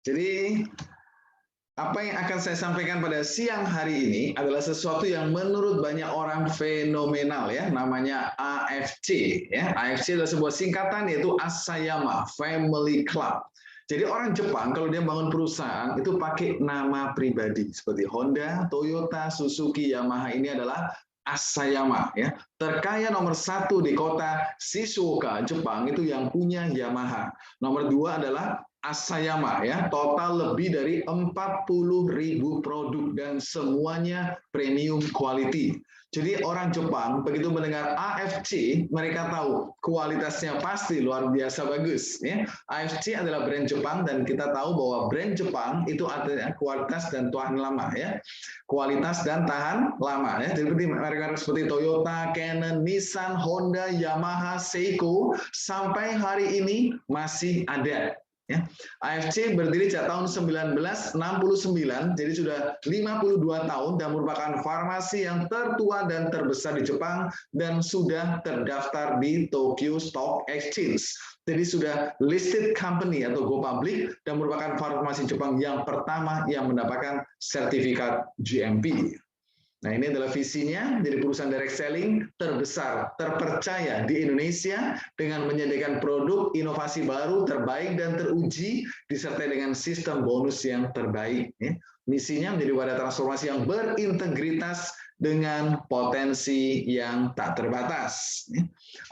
Jadi apa yang akan saya sampaikan pada siang hari ini adalah sesuatu yang menurut banyak orang fenomenal ya, namanya AFC ya. AFC adalah sebuah singkatan yaitu Asayama Family Club. Jadi orang Jepang kalau dia bangun perusahaan itu pakai nama pribadi seperti Honda, Toyota, Suzuki, Yamaha. Ini adalah Asayama ya. Terkaya nomor 1 di kota Shizuoka, Jepang itu yang punya Yamaha. Nomor 2 adalah Asayama ya, total lebih dari 40.000 produk dan semuanya premium quality. Jadi orang Jepang begitu mendengar AFC, mereka tahu kualitasnya pasti luar biasa bagus ya. AFC adalah brand Jepang dan kita tahu bahwa brand Jepang itu artinya kualitas dan tahan lama ya. Kualitas dan tahan lama ya. Jadi mereka seperti Toyota, Canon, Nissan, Honda, Yamaha, Seiko sampai hari ini masih ada. Ya. AFC berdiri sejak tahun 1969, jadi sudah 52 tahun dan merupakan farmasi yang tertua dan terbesar di Jepang dan sudah terdaftar di Tokyo Stock Exchange. Jadi sudah listed company atau go public dan merupakan farmasi Jepang yang pertama yang mendapatkan sertifikat GMP. Nah, ini adalah visinya menjadi perusahaan direct selling terbesar, terpercaya di Indonesia dengan menyediakan produk inovasi baru, terbaik dan teruji, disertai dengan sistem bonus yang terbaik. Misinya menjadi wadah transformasi yang berintegritas dengan potensi yang tak terbatas.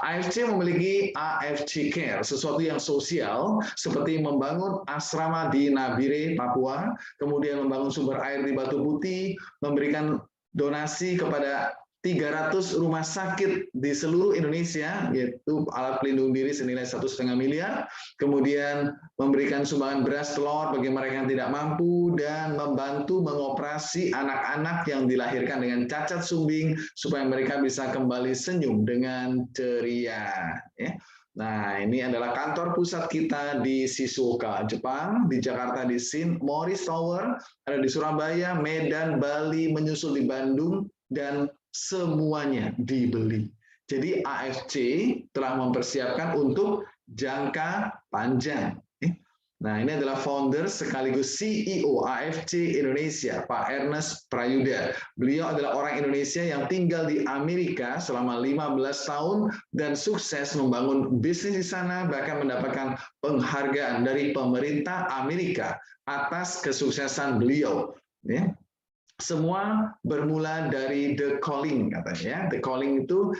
AFC memiliki AFC Care, sesuatu yang sosial, seperti membangun asrama di Nabire, Papua, kemudian membangun sumber air di Batu Putih, memberikan donasi kepada 300 rumah sakit di seluruh Indonesia, yaitu alat pelindung diri senilai 1,5 miliar, kemudian memberikan sumbangan beras telur bagi mereka yang tidak mampu, dan membantu mengoperasi anak-anak yang dilahirkan dengan cacat sumbing, supaya mereka bisa kembali senyum dengan ceria. Nah, ini adalah kantor pusat kita di Shizuoka, Jepang, di Jakarta di Shin Morris Tower, ada di Surabaya, Medan, Bali, menyusul di Bandung, dan semuanya dibeli. Jadi AFC telah mempersiapkan untuk jangka panjang. Nah, ini adalah founder sekaligus CEO AFC Indonesia, Pak Ernest Prayuda. Beliau adalah orang Indonesia yang tinggal di Amerika selama 15 tahun dan sukses membangun bisnis di sana, bahkan mendapatkan penghargaan dari pemerintah Amerika atas kesuksesan beliau. Semua bermula dari The Calling katanya. The Calling itu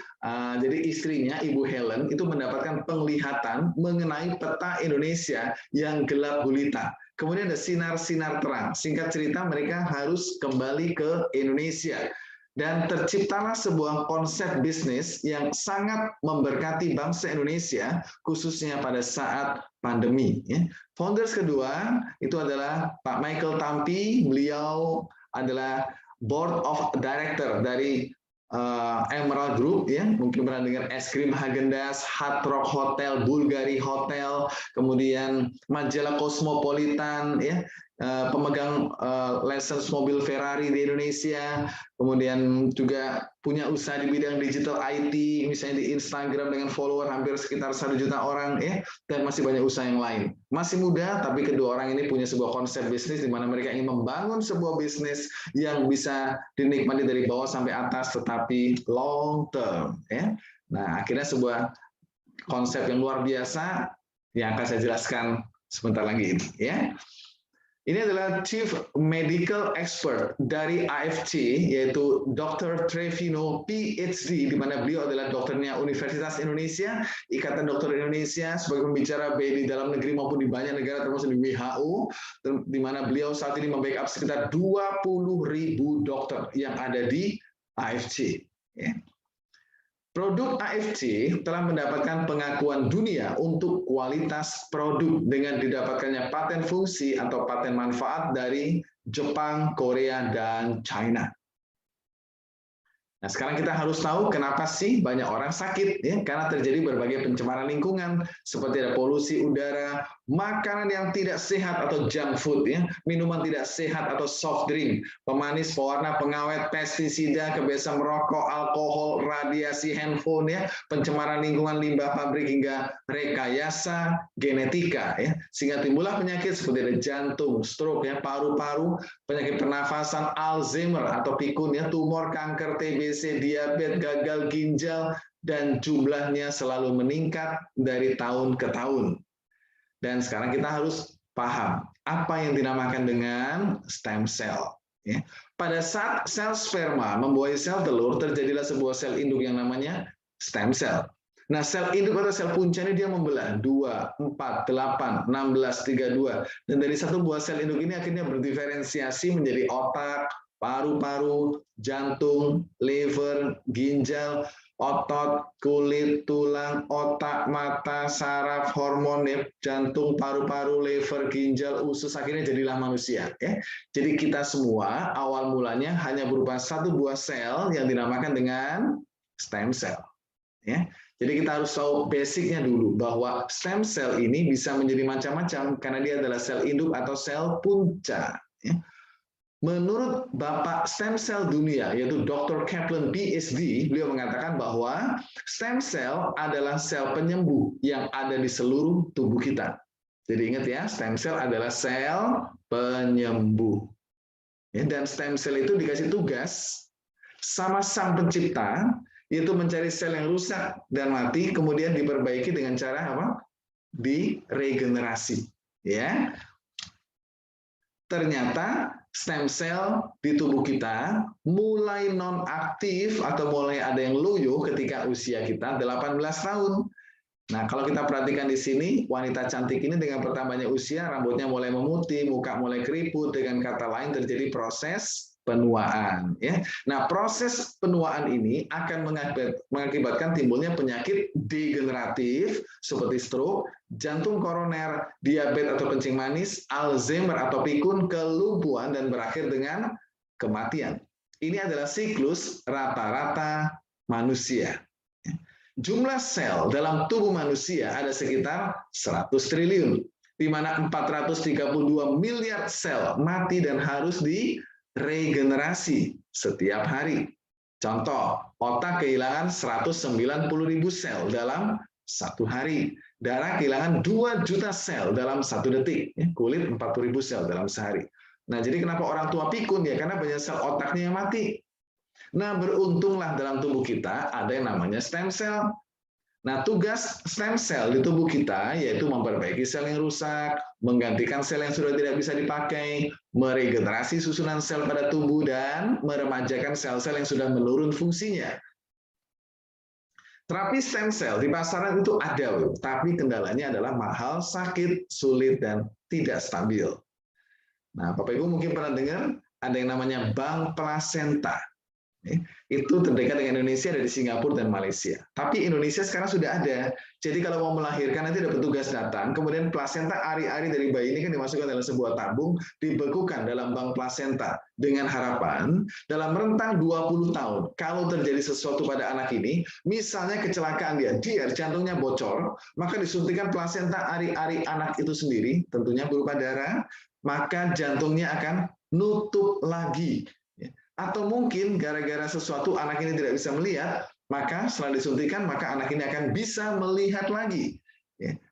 jadi istrinya Ibu Helen itu mendapatkan penglihatan mengenai peta Indonesia yang gelap gulita. Kemudian ada sinar-sinar terang. Singkat cerita mereka harus kembali ke Indonesia. Dan terciptalah sebuah konsep bisnis yang sangat memberkati bangsa Indonesia, khususnya pada saat pandemi. Founders kedua itu adalah Pak Michael Tampi. Beliau adalah board of director dari Emerald Group, ya, mungkin pernah dengar es krim Häagen-Dazs, Hard Rock Hotel, Bulgari Hotel, kemudian majalah Cosmopolitan, ya, pemegang license mobil Ferrari di Indonesia, kemudian juga punya usaha di bidang digital IT, misalnya di Instagram dengan follower hampir sekitar 1 juta orang, ya, dan masih banyak usaha yang lain. Masih muda, tapi kedua orang ini punya sebuah konsep bisnis di mana mereka ingin membangun sebuah bisnis yang bisa dinikmati dari bawah sampai atas, tetapi long term. Ya. Nah, akhirnya sebuah konsep yang luar biasa yang akan saya jelaskan sebentar lagi ini. Ya. Ini adalah Chief Medical Expert dari AFC, yaitu Dr. Trevino, PhD, di mana beliau adalah dokternya Universitas Indonesia, Ikatan Dokter Indonesia, sebagai pembicara baik di dalam negeri maupun di banyak negara, termasuk di WHO, di mana beliau saat ini membackup sekitar 20.000 dokter yang ada di AFC. Produk AFC telah mendapatkan pengakuan dunia untuk kualitas produk dengan didapatkannya paten fungsi atau paten manfaat dari Jepang, Korea, dan China. Nah, sekarang kita harus tahu kenapa sih banyak orang sakit, ya? Karena terjadi berbagai pencemaran lingkungan, seperti ada polusi udara, makanan yang tidak sehat atau junk food, ya, minuman tidak sehat atau soft drink, pemanis, pewarna, pengawet, pestisida, kebiasaan merokok, alkohol, radiasi handphone, ya, pencemaran lingkungan, limbah pabrik hingga rekayasa genetika, ya, sehingga timbullah penyakit seperti ada jantung, stroke, ya, paru-paru, penyakit pernafasan, Alzheimer atau pikun, ya, tumor, kanker, TBC, diabetes, gagal ginjal, dan jumlahnya selalu meningkat dari tahun ke tahun. Dan sekarang kita harus paham apa yang dinamakan dengan stem cell. Ya. Pada saat sel sperma membuahi sel telur, terjadilah sebuah sel induk yang namanya stem cell. Nah, sel induk atau sel punca ini dia membelah 2, 4, 8, 16, 32. Dan dari satu buah sel induk ini akhirnya berdiferensiasi menjadi otak, paru-paru, jantung, liver, ginjal, otot, kulit, tulang, otak, mata, saraf, hormon, ya, jantung, paru-paru, liver, ginjal, usus, akhirnya jadilah manusia. Ya. Jadi kita semua awal mulanya hanya berupa satu buah sel yang dinamakan dengan stem cell. Ya. Jadi kita harus tahu basicnya dulu bahwa stem cell ini bisa menjadi macam-macam karena dia adalah sel induk atau sel punca. Ya. Menurut Bapak stem cell dunia, yaitu Dr. Kaplan PhD, beliau mengatakan bahwa stem cell adalah sel penyembuh yang ada di seluruh tubuh kita. Jadi ingat ya, stem cell adalah sel penyembuh. Ya, dan stem cell itu dikasih tugas sama sang pencipta, yaitu mencari sel yang rusak dan mati, kemudian diperbaiki dengan cara apa? Diregenerasi. Ya. Ternyata stem cell di tubuh kita mulai nonaktif atau mulai ada yang loyo ketika usia kita 18 tahun. Nah, kalau kita perhatikan di sini, wanita cantik ini dengan bertambahnya usia, rambutnya mulai memutih, muka mulai keriput, dengan kata lain terjadi proses penuaan. Ya. Nah, proses penuaan ini akan mengakibatkan timbulnya penyakit degeneratif seperti stroke, jantung koroner, diabetes atau kencing manis, Alzheimer atau pikun, kelumpuhan, dan berakhir dengan kematian. Ini adalah siklus rata-rata manusia. Jumlah sel dalam tubuh manusia ada sekitar 100 triliun, di mana 432 miliar sel mati dan harus diregenerasi setiap hari. Contoh, otak kehilangan 190.000 sel dalam satu hari. Darah kehilangan 2 juta sel dalam 1 detik. Kulit 40.000 sel dalam sehari. Nah, jadi kenapa orang tua pikun? Ya, karena banyak sel otaknya yang mati. Nah, beruntunglah dalam tubuh kita ada yang namanya stem cell. Nah, tugas stem cell di tubuh kita yaitu memperbaiki sel yang rusak, menggantikan sel yang sudah tidak bisa dipakai, meregenerasi susunan sel pada tubuh, dan meremajakan sel-sel yang sudah menurun fungsinya. Terapi stem cell di pasaran itu ada, tapi kendalanya adalah mahal, sakit, sulit, dan tidak stabil. Nah, Bapak Ibu mungkin pernah dengar ada yang namanya bank plasenta. Itu terdekat dengan Indonesia, ada di Singapura dan Malaysia. Tapi Indonesia sekarang sudah ada. Jadi kalau mau melahirkan nanti ada petugas datang, kemudian plasenta ari-ari dari bayi ini kan dimasukkan dalam sebuah tabung, dibekukan dalam bank plasenta dengan harapan dalam rentang 20 tahun kalau terjadi sesuatu pada anak ini, misalnya kecelakaan dia jantungnya bocor, maka disuntikan plasenta ari-ari anak itu sendiri, tentunya berupa darah, maka jantungnya akan nutup lagi. Atau mungkin gara-gara sesuatu anak ini tidak bisa melihat, maka setelah disuntikan maka anak ini akan bisa melihat lagi.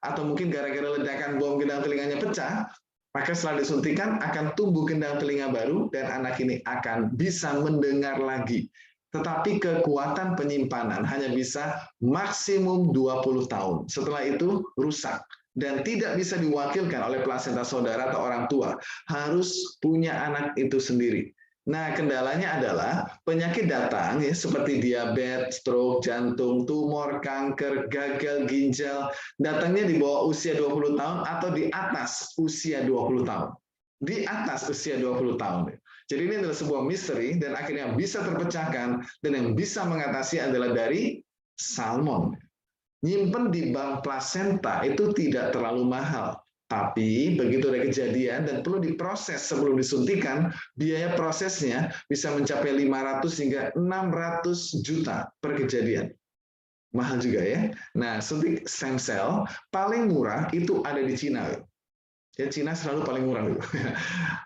Atau mungkin gara-gara ledakan bom gendang telinganya pecah, maka setelah disuntikan akan tumbuh gendang telinga baru dan anak ini akan bisa mendengar lagi. Tetapi kekuatan penyimpanan hanya bisa maksimum 20 tahun. Setelah itu rusak dan tidak bisa diwakilkan oleh plasenta saudara atau orang tua. Harus punya anak itu sendiri. Nah, kendalanya adalah penyakit datang ya, seperti diabetes, stroke, jantung, tumor, kanker, gagal ginjal, datangnya di bawah usia 20 tahun atau di atas usia 20 tahun. Di atas usia 20 tahun. Jadi ini adalah sebuah misteri dan akhirnya bisa terpecahkan, dan yang bisa mengatasi adalah dari salmon. Nyimpen di bank plasenta itu tidak terlalu mahal. Tapi begitu ada kejadian dan perlu diproses sebelum disuntikan, biaya prosesnya bisa mencapai 500 hingga 600 juta per kejadian. Mahal juga ya. Nah, suntik stem cell paling murah itu ada di Cina. Ya, Cina selalu paling murah.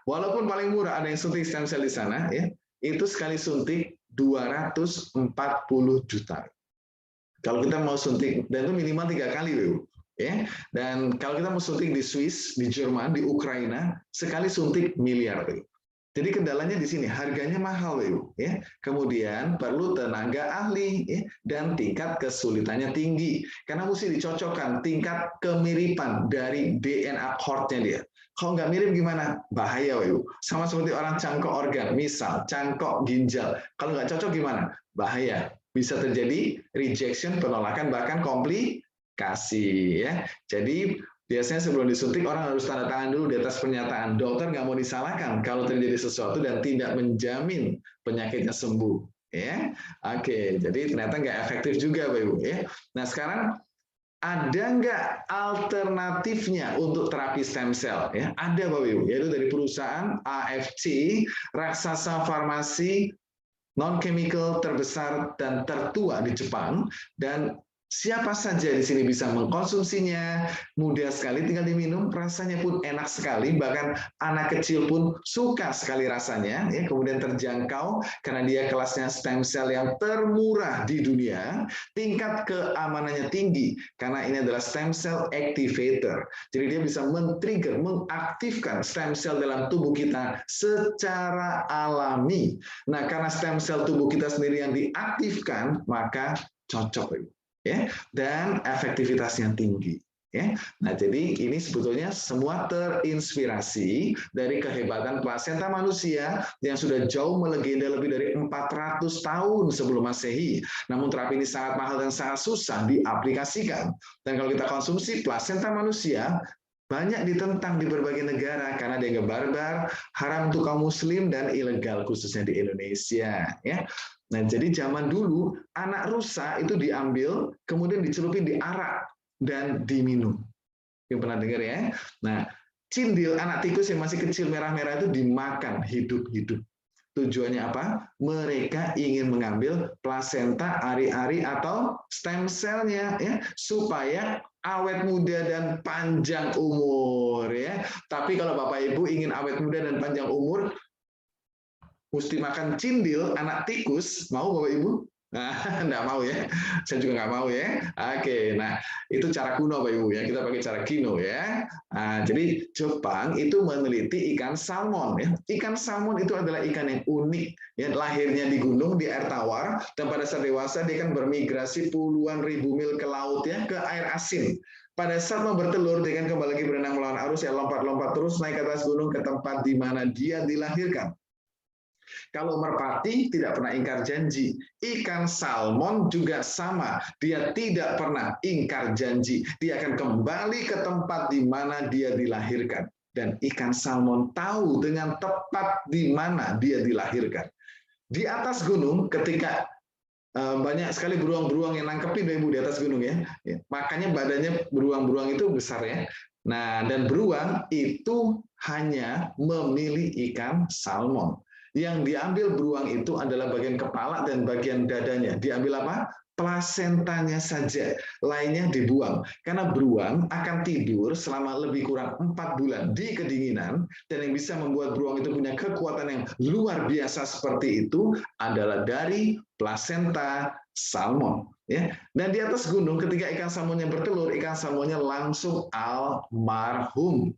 Walaupun paling murah ada yang suntik stem cell di sana, ya, itu sekali suntik 240 juta. Kalau kita mau suntik, dan itu minimal 3 kali, ya. Dan kalau kita mau suntik di Swiss, di Jerman, di Ukraina, sekali suntik miliar. Jadi kendalanya di sini, harganya mahal, ya. Kemudian perlu tenaga ahli, ya, dan tingkat kesulitannya tinggi. Karena mesti dicocokkan tingkat kemiripan dari DNA cord-nya dia. Kalau nggak mirip gimana? Bahaya, sama seperti orang cangkok organ, misal cangkok ginjal. Kalau nggak cocok gimana? Bahaya. Bisa terjadi rejection, penolakan, bahkan komplikasi, ya. Jadi biasanya sebelum disuntik orang harus tanda tangan dulu di atas pernyataan. Dokter nggak mau disalahkan kalau terjadi sesuatu dan tidak menjamin penyakitnya sembuh. Ya, oke. Jadi ternyata nggak efektif juga, Bapak Ibu. Ya. Nah sekarang ada nggak alternatifnya untuk terapi stem cell? Ya, ada, Bapak Ibu. Yaitu dari perusahaan AFC, raksasa farmasi non-chemical terbesar dan tertua di Jepang, dan siapa saja di sini bisa mengkonsumsinya, mudah sekali tinggal diminum, rasanya pun enak sekali, bahkan anak kecil pun suka sekali rasanya, ya, kemudian terjangkau karena dia kelasnya stem cell yang termurah di dunia, tingkat keamanannya tinggi, karena ini adalah stem cell activator, jadi dia bisa men-trigger, mengaktifkan stem cell dalam tubuh kita secara alami. Nah, karena stem cell tubuh kita sendiri yang diaktifkan, maka cocok, ya, dan efektivitasnya tinggi. Ya. Nah, jadi ini sebetulnya semua terinspirasi dari kehebatan plasenta manusia yang sudah jauh melegenda lebih dari 400 tahun sebelum Masehi. Namun terapi ini sangat mahal dan sangat susah diaplikasikan. Dan kalau kita konsumsi plasenta manusia, banyak ditentang di berbagai negara karena dianggap barbar, haram untuk kaum muslim, dan ilegal khususnya di Indonesia. Ya. Nah, jadi zaman dulu anak rusa itu diambil, kemudian dicelupin di arak dan diminum. Yang pernah dengar ya? Nah, cindil anak tikus yang masih kecil merah-merah itu dimakan hidup-hidup. Tujuannya apa? Mereka ingin mengambil plasenta, ari-ari atau stem cell-nya, ya, supaya awet muda dan panjang umur, ya. Tapi kalau Bapak Ibu ingin awet muda dan panjang umur, mesti makan cindil anak tikus, mau Bapak Ibu? Nah, enggak mau ya, saya juga nggak mau ya. Oke, nah itu cara kuno Bapak Ibu ya, kita pakai cara kino ya. Nah, jadi Jepang itu meneliti ikan salmon ya. Ikan salmon itu adalah ikan yang unik, ya, lahirnya di gunung di air tawar, dan pada saat dewasa dia kan bermigrasi puluhan ribu mil ke laut ya, ke air asin. Pada saat mau bertelur, dia kan kembali lagi berenang melawan arus, ya lompat-lompat terus naik ke atas gunung ke tempat di mana dia dilahirkan. Kalau merpati tidak pernah ingkar janji, ikan salmon juga sama. Dia tidak pernah ingkar janji. Dia akan kembali ke tempat di mana dia dilahirkan. Dan ikan salmon tahu dengan tepat di mana dia dilahirkan. Di atas gunung, ketika banyak sekali beruang-beruang yang nangkepin Ibu di atas gunung ya. Makanya badannya beruang-beruang itu besar ya. Nah, dan beruang itu hanya memilih ikan salmon. Yang diambil beruang itu adalah bagian kepala dan bagian dadanya. Diambil apa? Plasentanya saja, lainnya dibuang. Karena beruang akan tidur selama lebih kurang 4 bulan di kedinginan, dan yang bisa membuat beruang itu punya kekuatan yang luar biasa seperti itu adalah dari plasenta salmon. Ya. Dan di atas gunung ketika ikan salmonnya bertelur, ikan salmonnya langsung almarhum.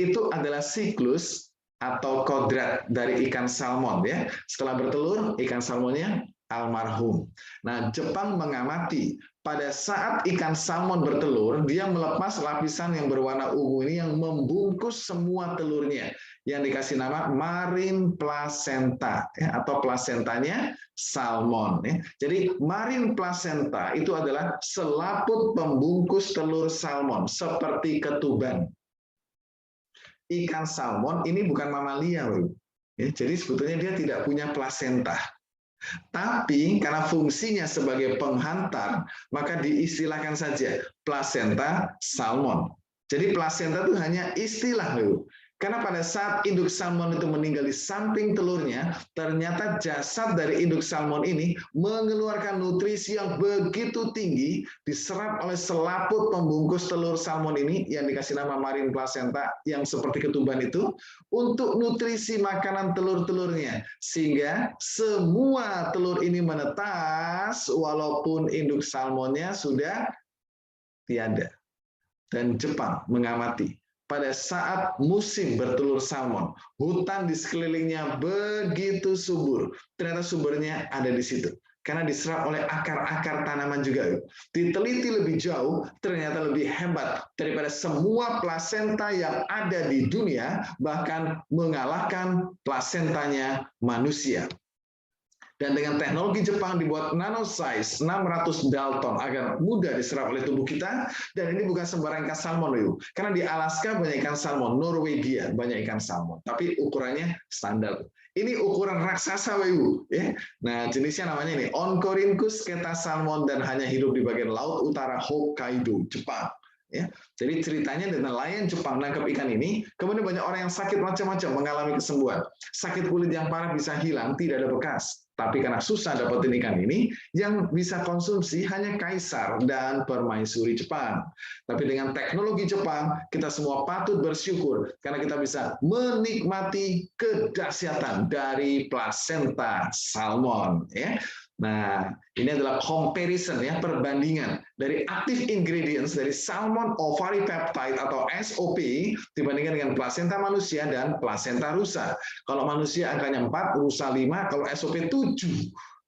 Itu adalah siklus atau kodrat dari ikan salmon ya. Setelah bertelur, ikan salmonnya almarhum. Nah, Jepang mengamati pada saat ikan salmon bertelur, dia melepas lapisan yang berwarna ungu ini yang membungkus semua telurnya, yang dikasih nama marine placenta ya, atau plasentanya salmon ya. Jadi marine placenta itu adalah selaput pembungkus telur salmon seperti ketuban. Ikan salmon ini bukan mamalia, ya, jadi sebetulnya dia tidak punya plasenta. Tapi karena fungsinya sebagai penghantar, maka diistilahkan saja plasenta salmon. Jadi plasenta itu hanya istilah, Ibu. Karena pada saat induk salmon itu meninggal di samping telurnya, ternyata jasad dari induk salmon ini mengeluarkan nutrisi yang begitu tinggi, diserap oleh selaput pembungkus telur salmon ini yang dikasih nama marine placenta yang seperti ketumbar itu, untuk nutrisi makanan telur-telurnya. Sehingga semua telur ini menetas walaupun induk salmonnya sudah tiada. Dan Jepang mengamati pada saat musim bertelur salmon, hutan di sekelilingnya begitu subur. Ternyata sumbernya ada di situ. Karena diserap oleh akar-akar tanaman juga. Diteliti lebih jauh, ternyata lebih hebat daripada semua plasenta yang ada di dunia, bahkan mengalahkan plasentanya manusia. Dan dengan teknologi Jepang dibuat nanosize 600 Dalton agar mudah diserap oleh tubuh kita. Dan ini bukan sembarang ikan salmon, Ibu. Karena di Alaska banyak ikan salmon, Norwegia banyak ikan salmon, tapi ukurannya standar. Ini ukuran raksasa, Ibu. Ya. Nah, jenisnya namanya ini Oncorhynchus ketasalmon dan hanya hidup di bagian laut utara Hokkaido, Jepang. Ya, jadi ceritanya nelayan Jepang menangkap ikan ini, kemudian banyak orang yang sakit macam-macam mengalami kesembuhan. Sakit kulit yang parah bisa hilang, tidak ada bekas. Tapi karena susah dapetin ikan ini, yang bisa konsumsi hanya kaisar dan permaisuri Jepang. Tapi dengan teknologi Jepang, kita semua patut bersyukur karena kita bisa menikmati kedahsyatan dari plasenta salmon. Ya. Nah, ini adalah comparison ya, perbandingan dari active ingredients dari salmon ovary peptide atau SOP dibandingkan dengan plasenta manusia dan plasenta rusa. Kalau manusia angkanya 4, rusa 5, kalau SOP 7.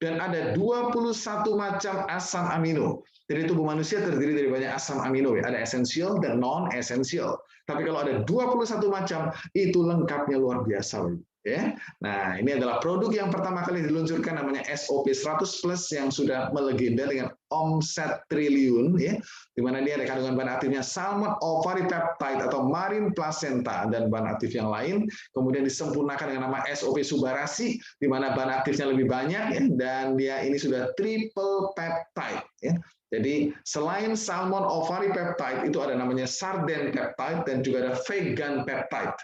Dan ada 21 macam asam amino. Jadi tubuh manusia terdiri dari banyak asam amino ya, ada esensial dan non-esensial. Tapi kalau ada 21 macam, itu lengkapnya luar biasa. Ya. Nah, ini adalah produk yang pertama kali diluncurkan namanya SOP 100 Plus yang sudah melegenda dengan omset triliun, ya, di mana dia ada kandungan bahan aktifnya salmon ovary peptide atau marine placenta dan bahan aktif yang lain, kemudian disempurnakan dengan nama SOP Subarasi, di mana bahan aktifnya lebih banyak, ya, dan dia ini sudah triple peptide. Ya. Jadi selain salmon ovary peptide itu ada namanya sarden peptide dan juga ada vegan peptide.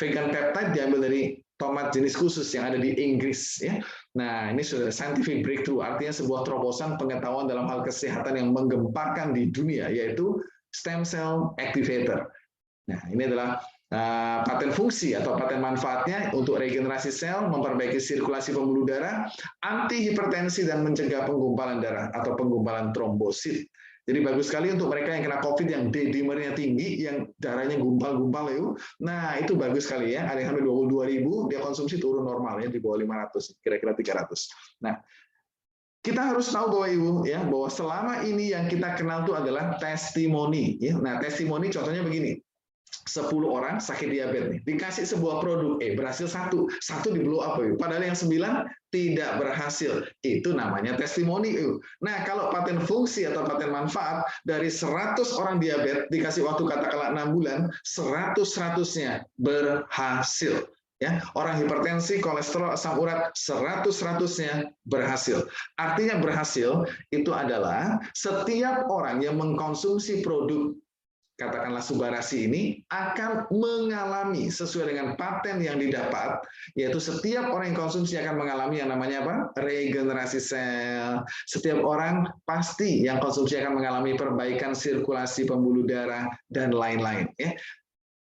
Vegan peptide diambil dari tomat jenis khusus yang ada di Inggris. Ya. Nah, ini sudah scientific breakthrough, artinya sebuah terobosan pengetahuan dalam hal kesehatan yang menggemparkan di dunia, yaitu stem cell activator. Nah, ini adalah paten fungsi atau paten manfaatnya untuk regenerasi sel, memperbaiki sirkulasi pembuluh darah, anti hipertensi, dan mencegah penggumpalan darah atau penggumpalan trombosit. Jadi bagus sekali untuk mereka yang kena COVID yang D-dimernya tinggi, yang darahnya gumpal-gumpal ya. Nah, itu bagus sekali ya. Ada yang sampai 22.000, dia konsumsi turun normal ya di bawah 500, kira-kira 300. Nah, kita harus tahu bahwa Ibu ya, bahwa selama ini yang kita kenal itu adalah testimoni ya. Nah, testimoni contohnya begini. 10 orang sakit diabetes nih, dikasih sebuah produk, berhasil satu di blow up, padahal yang 9 tidak berhasil. Itu namanya testimoni. Nah, kalau paten fungsi atau paten manfaat dari 100 orang diabetes dikasih waktu katakanlah 6 bulan, 100-100-nya berhasil. Ya, orang hipertensi, kolesterol, asam urat, 100-100-nya berhasil. Artinya berhasil itu adalah setiap orang yang mengkonsumsi produk katakanlah Subarasi ini akan mengalami sesuai dengan paten yang didapat, yaitu setiap orang yang konsumsi akan mengalami yang namanya apa? Regenerasi sel. Setiap orang pasti yang konsumsi akan mengalami perbaikan sirkulasi pembuluh darah dan lain-lain. Ya.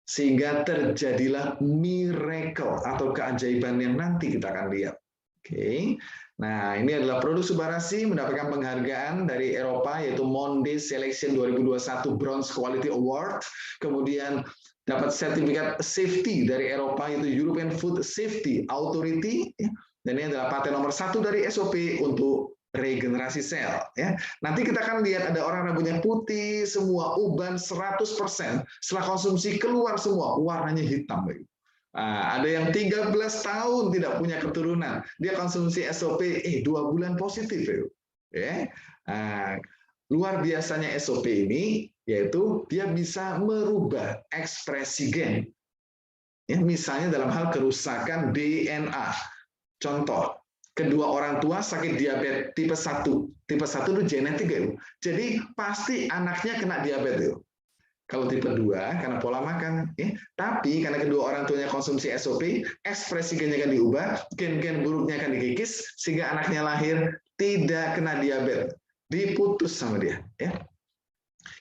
Sehingga terjadilah miracle atau keajaiban yang nanti kita akan lihat. Oke. Nah, ini adalah produk Subarasi mendapatkan penghargaan dari Eropa yaitu Monde Selection 2021 Bronze Quality Award. Kemudian dapat sertifikat safety dari Eropa yaitu European Food Safety Authority. Dan ini adalah paten nomor 1 dari SOP untuk regenerasi sel. Ya. Nanti kita akan lihat ada orang rambutnya putih, semua uban 100%. Setelah konsumsi keluar semua, warnanya hitam. Ada yang 13 tahun tidak punya keturunan, dia konsumsi SOP 2 bulan positif. Ya. Luar biasanya SOP ini, yaitu dia bisa merubah ekspresi gen. Ya, misalnya dalam hal kerusakan DNA. Contoh, kedua orang tua sakit diabetes tipe 1. Tipe 1 itu genetik. Jadi pasti anaknya kena diabetes. Kalau tipe 2 karena pola makan, ya. Tapi karena kedua orang tuanya konsumsi SOP, ekspresi gennya akan diubah, gen-gen buruknya akan dikikis sehingga anaknya lahir tidak kena diabetes, diputus sama dia, ya.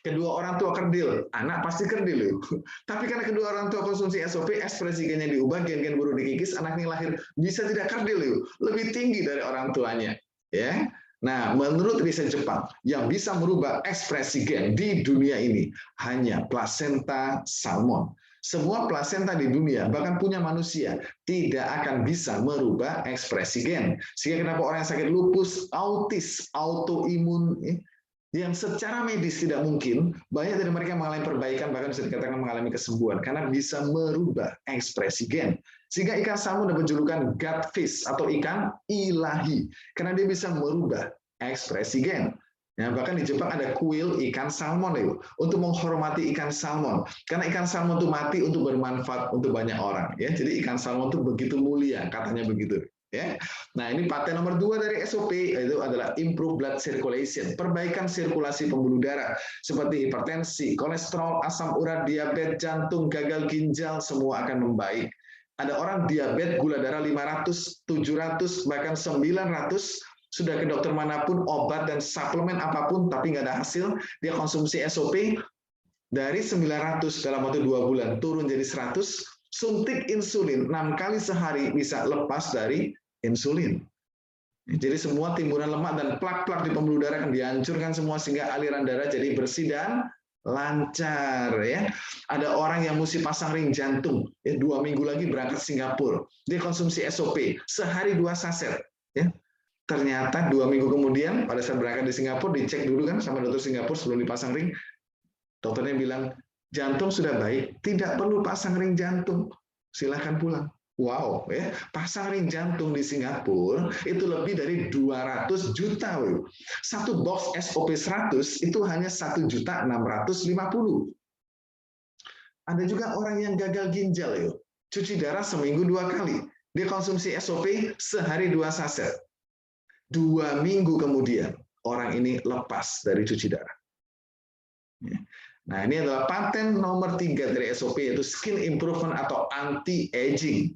Kedua orang tua kerdil, anak pasti kerdil. Tapi karena kedua orang tua konsumsi SOP, ekspresi gennya diubah, gen-gen buruk dikikis, anaknya lahir bisa tidak kerdil, lebih tinggi dari orang tuanya, ya. Nah, menurut riset Jepang, yang bisa merubah ekspresi gen di dunia ini hanya plasenta salmon. Semua plasenta di dunia, bahkan punya manusia, tidak akan bisa merubah ekspresi gen. Sehingga kenapa orang yang sakit lupus, autis, autoimun, yang secara medis tidak mungkin, banyak dari mereka mengalami perbaikan, bahkan bisa dikatakan mengalami kesembuhan, karena bisa merubah ekspresi gen. Sehingga ikan salmon dapat julukan God fish atau ikan ilahi, karena dia bisa merubah ekspresi gen. Ya, bahkan di Jepang ada kuil ikan salmon itu untuk menghormati ikan salmon, karena ikan salmon itu mati untuk bermanfaat untuk banyak orang. Ya, jadi ikan salmon itu begitu mulia, katanya begitu. Ya, nah ini paten nomor 2 dari SOP itu adalah improve blood circulation, perbaikan sirkulasi pembuluh darah seperti hipertensi, kolesterol, asam urat, diabetes, jantung, gagal ginjal, semua akan membaik. Ada orang diabetes, gula darah 500, 700, bahkan 900, sudah ke dokter manapun, obat dan suplemen apapun, tapi nggak ada hasil, dia konsumsi SOP, dari 900 dalam waktu 2 bulan, turun jadi 100, suntik insulin 6 kali sehari bisa lepas dari insulin. Jadi semua timbunan lemak dan plak-plak di pembuluh darah akan dihancurkan semua sehingga aliran darah jadi bersih dan lancar, ya. Ada orang yang mesti pasang ring jantung, ya, 2 minggu lagi berangkat Singapura, dia konsumsi SOP sehari 2 saset, ya. Ternyata 2 minggu kemudian pada saat berangkat di Singapura dicek dulu kan sama dokter Singapura sebelum dipasang ring, dokternya bilang jantung sudah baik, tidak perlu pasang ring jantung, silahkan pulang. Wow, ya, pasang ring jantung di Singapura itu lebih dari 200 juta. Satu box SOP 100 itu hanya 1.650.000. Ada juga orang yang gagal ginjal, cuci darah seminggu 2 kali. Dia konsumsi SOP sehari 2 saset. 2 minggu kemudian orang ini lepas dari cuci darah. Nah, ini adalah paten nomor 3 dari SOP, yaitu skin improvement atau anti-aging.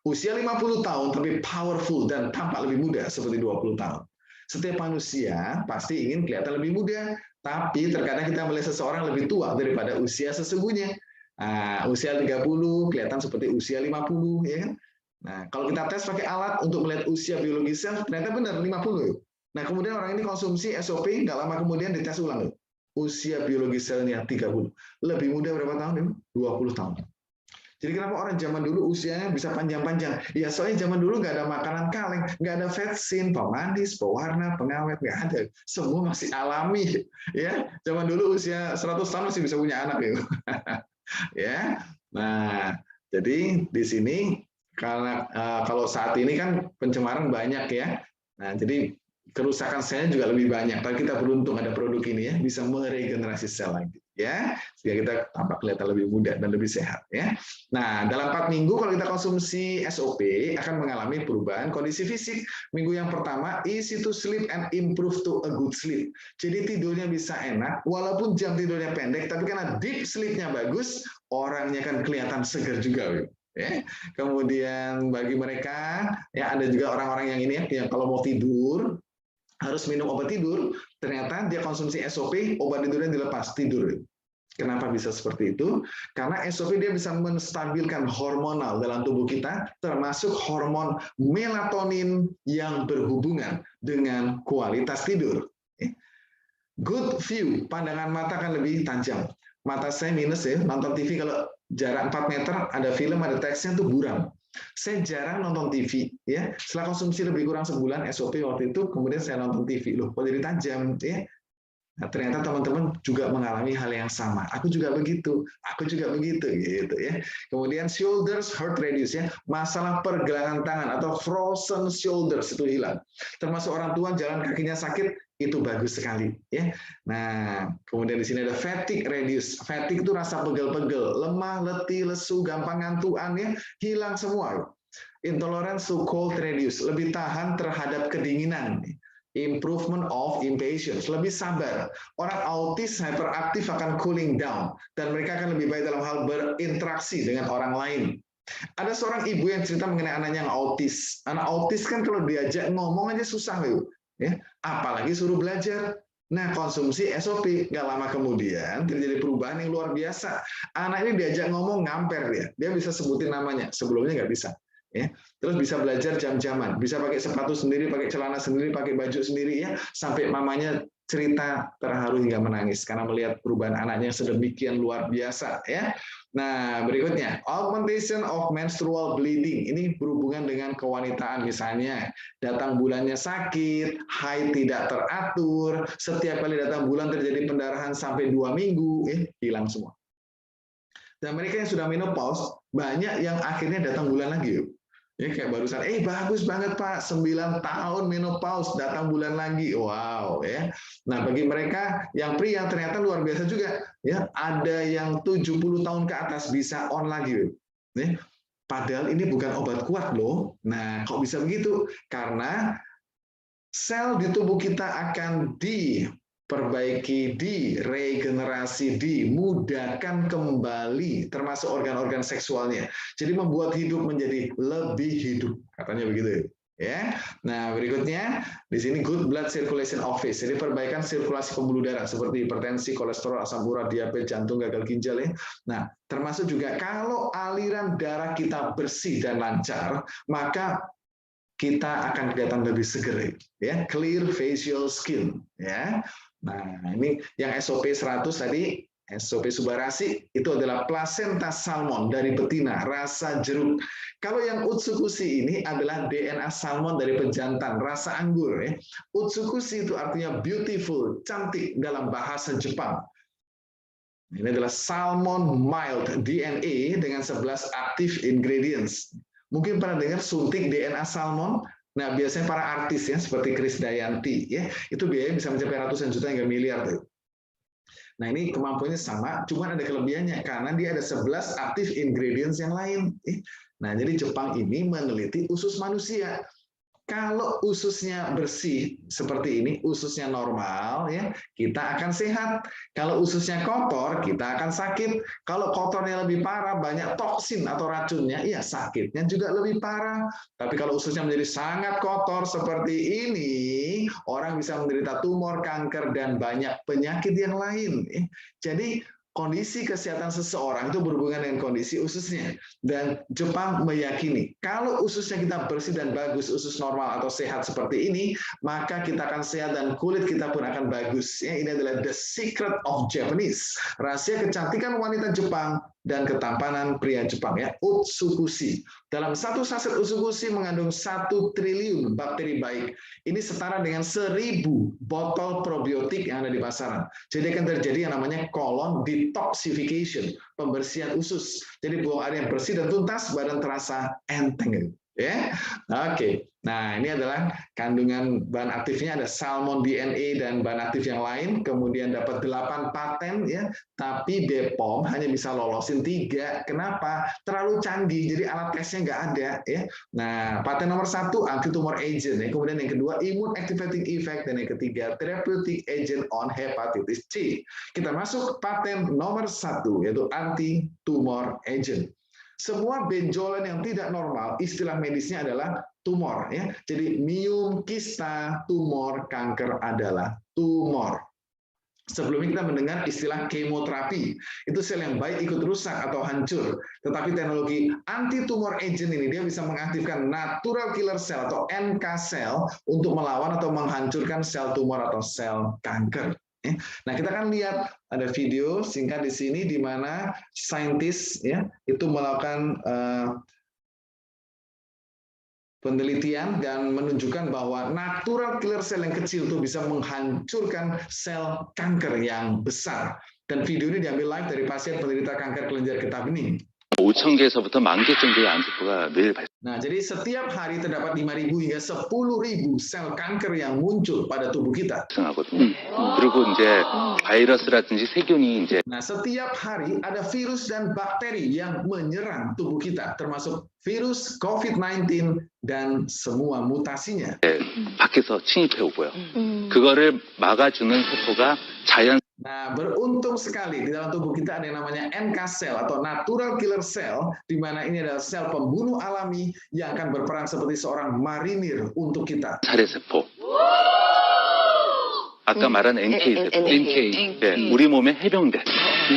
Usia 50 tahun, tapi powerful dan tampak lebih muda seperti 20 tahun. Setiap manusia pasti ingin kelihatan lebih muda, tapi terkadang kita melihat seseorang lebih tua daripada usia sesungguhnya. Nah, usia 30 kelihatan seperti usia 50, ya kan? Nah, kalau kita tes pakai alat untuk melihat usia biologisnya, ternyata benar 50. Nah, kemudian orang ini konsumsi SOP, nggak lama kemudian dites ulang. Usia biologis selnya 30. Lebih muda berapa tahun? 20 tahun. Jadi kenapa orang zaman dulu usianya bisa panjang-panjang? Ya soalnya zaman dulu nggak ada makanan kaleng, nggak ada vetsin, pemanis, pewarna, pengawet, nggak ada. Semua masih alami. Ya, zaman dulu usia 100 tahun masih bisa punya anak. Ya, nah jadi di sini karena kalau saat ini kan pencemaran banyak ya. Nah jadi kerusakan selnya juga lebih banyak. Tapi kita beruntung ada produk ini ya, bisa meregenerasi sel lagi ya, sehingga kita tampak kelihatan lebih muda dan lebih sehat ya. Nah, dalam 4 minggu kalau kita konsumsi SOP akan mengalami perubahan kondisi fisik. Minggu yang pertama, easy to sleep and improve to a good sleep. Jadi tidurnya bisa enak, walaupun jam tidurnya pendek, tapi karena deep sleep-nya bagus, orangnya kan kelihatan segar juga. Ya. Kemudian bagi mereka, ya ada juga orang-orang yang ini ya, yang kalau mau tidur, harus minum obat tidur, ternyata dia konsumsi SOP, obat tidurnya dilepas, tidur. Kenapa bisa seperti itu? Karena SOP dia bisa menstabilkan hormonal dalam tubuh kita, termasuk hormon melatonin yang berhubungan dengan kualitas tidur. Good view, pandangan mata akan lebih tajam. Mata saya minus ya, nonton TV kalau jarak 4 meter, ada film, ada teksnya tuh buram. Saya jarang nonton TV ya. Setelah konsumsi lebih kurang sebulan SOP waktu itu, kemudian saya nonton TV. Loh, kok jadi tajam ya? Nah, ternyata teman-teman juga mengalami hal yang sama. Aku juga begitu gitu ya. Kemudian shoulders hurt reduce ya. Masalah pergelangan tangan atau frozen shoulders itu hilang. Termasuk orang tua jalan kakinya sakit, itu bagus sekali ya. Nah, kemudian di sini ada fatigue reduce. Fatigue itu rasa pegel-pegel, lemah, letih, lesu, gampang ngantuan ya, hilang semua. Intolerance to cold reduce, lebih tahan terhadap kedinginan. improvement of impatience, lebih sabar. Orang autis hyperaktif akan cooling down dan mereka akan lebih baik dalam hal berinteraksi dengan orang lain. Ada seorang ibu yang cerita mengenai anaknya yang autis. Anak autis kan kalau diajak ngomong aja susah, ya. Apalagi suruh belajar. Nah, konsumsi SOP, nggak lama kemudian terjadi perubahan yang luar biasa. Anak ini diajak ngomong ngamper dia bisa sebutin namanya, sebelumnya nggak bisa. Ya, terus bisa belajar jam-jaman, bisa pakai sepatu sendiri, pakai celana sendiri, pakai baju sendiri, ya, sampai mamanya cerita terharu hingga menangis karena melihat perubahan anaknya yang sedemikian luar biasa, ya. Nah, berikutnya, augmentation of menstrual bleeding. Ini berhubungan dengan kewanitaan, misalnya datang bulannya sakit, haid tidak teratur, setiap kali datang bulan terjadi pendarahan sampai 2 minggu, hilang semua. Dan mereka yang sudah menopause, banyak yang akhirnya datang bulan lagi, ya, kayak barusan, bagus banget Pak, 9 tahun menopause, datang bulan lagi, wow, ya. Nah, bagi mereka yang pria ternyata luar biasa juga, ya, ada yang 70 tahun ke atas bisa on lagi, ya. Padahal ini bukan obat kuat loh. Nah, kok bisa begitu? Karena sel di tubuh kita akan diperbaiki, diregenerasi, dimudahkan kembali, termasuk organ-organ seksualnya. Jadi membuat hidup menjadi lebih hidup, katanya begitu. Ya, nah berikutnya di sini good blood circulation office, jadi perbaikan sirkulasi pembuluh darah seperti hipertensi, kolesterol, asam urat, diabetes, jantung, gagal ginjal, ya. Nah, termasuk juga kalau aliran darah kita bersih dan lancar, maka kita akan kelihatan lebih seger, ya, clear facial skin, ya. Nah, ini yang SOP 100 tadi, SOP Subarasi itu adalah plasenta salmon dari betina, rasa jeruk. Kalau yang Utsukushi ini adalah DNA salmon dari pejantan, rasa anggur, ya. Utsukushi itu artinya beautiful, cantik dalam bahasa Jepang. Ini adalah salmon mild DNA dengan 11 active ingredients. Mungkin pernah dengar suntik DNA salmon? Nah, biasanya para artis, ya, seperti Krisdayanti, ya, itu biayanya bisa mencapai ratusan juta hingga miliar, tuh. Nah, ini kemampuannya sama, cuma ada kelebihannya karena dia ada 11 active ingredients yang lain. Nah, jadi Jepang ini meneliti usus manusia. Kalau ususnya bersih seperti ini, ususnya normal, ya, kita akan sehat. Kalau ususnya kotor, kita akan sakit. Kalau kotornya lebih parah, banyak toksin atau racunnya, ya sakitnya juga lebih parah. Tapi kalau ususnya menjadi sangat kotor seperti ini, orang bisa menderita tumor, kanker, dan banyak penyakit yang lain. Jadi kondisi kesehatan seseorang itu berhubungan dengan kondisi ususnya. Dan Jepang meyakini, kalau ususnya kita bersih dan bagus, usus normal atau sehat seperti ini, maka kita akan sehat dan kulit kita pun akan bagus. Ya, ini adalah the secret of Japanese. Rahasia kecantikan wanita Jepang dan ketampanan pria Jepang, ya, Utsukushi. Dalam satu saset Utsukushi mengandung 1 triliun bakteri baik. Ini setara dengan 1000 botol probiotik yang ada di pasaran. Jadi akan terjadi yang namanya colon detoxification, pembersihan usus. Jadi buang air yang bersih dan tuntas, badan terasa enteng. Ya, oke. Nah, ini adalah kandungan bahan aktifnya, ada salmon DNA dan bahan aktif yang lain. Kemudian dapat 8 paten, ya. Tapi BPOM hanya bisa lolosin 3. Kenapa? Terlalu canggih, jadi alat tesnya nggak ada, ya. Nah, paten nomor 1 anti-tumor agent, ya. Kemudian yang kedua immune activating effect, dan yang ketiga therapeutic agent on hepatitis C. Kita masuk paten nomor 1, yaitu anti-tumor agent. Semua benjolan yang tidak normal, istilah medisnya adalah tumor, ya. Jadi myom, kista, tumor, kanker adalah tumor. Sebelumnya kita mendengar istilah kemoterapi, itu sel yang baik ikut rusak atau hancur. Tetapi teknologi anti-tumor agent ini dia bisa mengaktifkan natural killer cell atau NK cell untuk melawan atau menghancurkan sel tumor atau sel kanker. Nah, kita akan lihat ada video singkat di sini di mana saintis, ya, itu melakukan penelitian dan menunjukkan bahwa natural killer cell yang kecil itu bisa menghancurkan sel kanker yang besar. Dan video ini diambil live dari pasien penderita kanker kelenjar getah bening. 5,000개에서부터 10,000개 정도의 암세포가 매일 발생. Nah, jadi setiap hari terdapat 5.000 hingga 10.000 sel kanker yang muncul pada tubuh kita. 발생하거든요. 그리고 이제 바이러스라든지 세균이 이제 Nah, setiap hari ada virus dan bakteri yang menyerang tubuh kita, termasuk virus COVID-19 dan semua mutasinya. 밖에서 침입해 오고요. 그거를 막아주는 세포가 자연. Nah, beruntung sekali di dalam tubuh kita ada yang namanya NK cell atau natural killer cell, di mana ini adalah sel pembunuh alami yang akan berperan seperti seorang marinir untuk kita. 살해 세포. 아까 말한 NK 세포. 네, 우리 몸의 해병대. 네,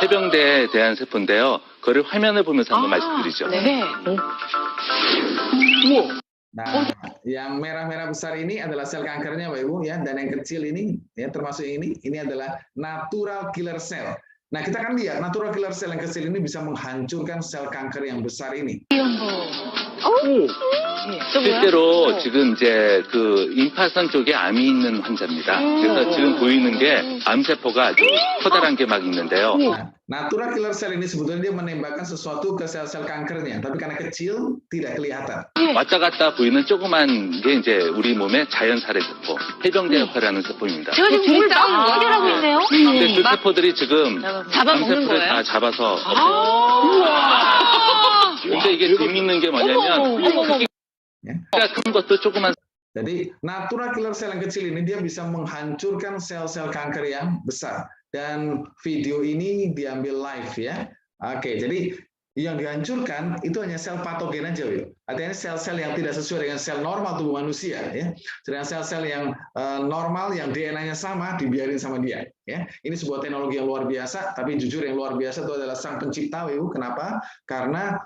해병대에 대한 세포인데요. 그거를 화면을 보면서 한번 말씀드리죠. 네. Nah, yang merah-merah besar ini adalah sel kankernya, Bapak Ibu, ya, dan yang kecil ini, ya, termasuk ini adalah natural killer cell. Nah, kita kan lihat natural killer cell yang kecil ini bisa menghancurkan sel kanker yang besar ini. 실제로 지금 이제 그 임파선 쪽에 암이 있는 환자입니다. 그래서 지금 보이는 게 암세포가 아주 커다란 게 막 있는데요. Nah, natural killer cell ini sebetulnya dia menembakkan sesuatu ke sel-sel kankernya, tapi karena kecil tidak kelihatan. 왔다 갔다 보이는 조그만 게 이제 우리 몸의 자연 살해 세포, 해병대 역할을 하는 세포입니다. 제가 지금 물딱 연결하고 있네요. 근데 그 세포들이 지금 잡아먹는 암세포를 거예요? 다 잡아서 근데 이게 재밌는 게 뭐냐면 크기가 큰 것도 조그만. Jadi natural killer cell yang kecil ini dia bisa menghancurkan sel-sel kanker yang besar. Dan video ini diambil live ya. Oke, jadi yang dihancurkan itu hanya sel patogen aja, ya. Artinya sel-sel yang tidak sesuai dengan sel normal tubuh manusia, ya. Sedangkan sel-sel yang normal, yang DNA-nya sama, dibiarin sama dia. Ya, ini sebuah teknologi yang luar biasa. Tapi jujur yang luar biasa itu adalah sang pencipta, Ibu. Kenapa? Karena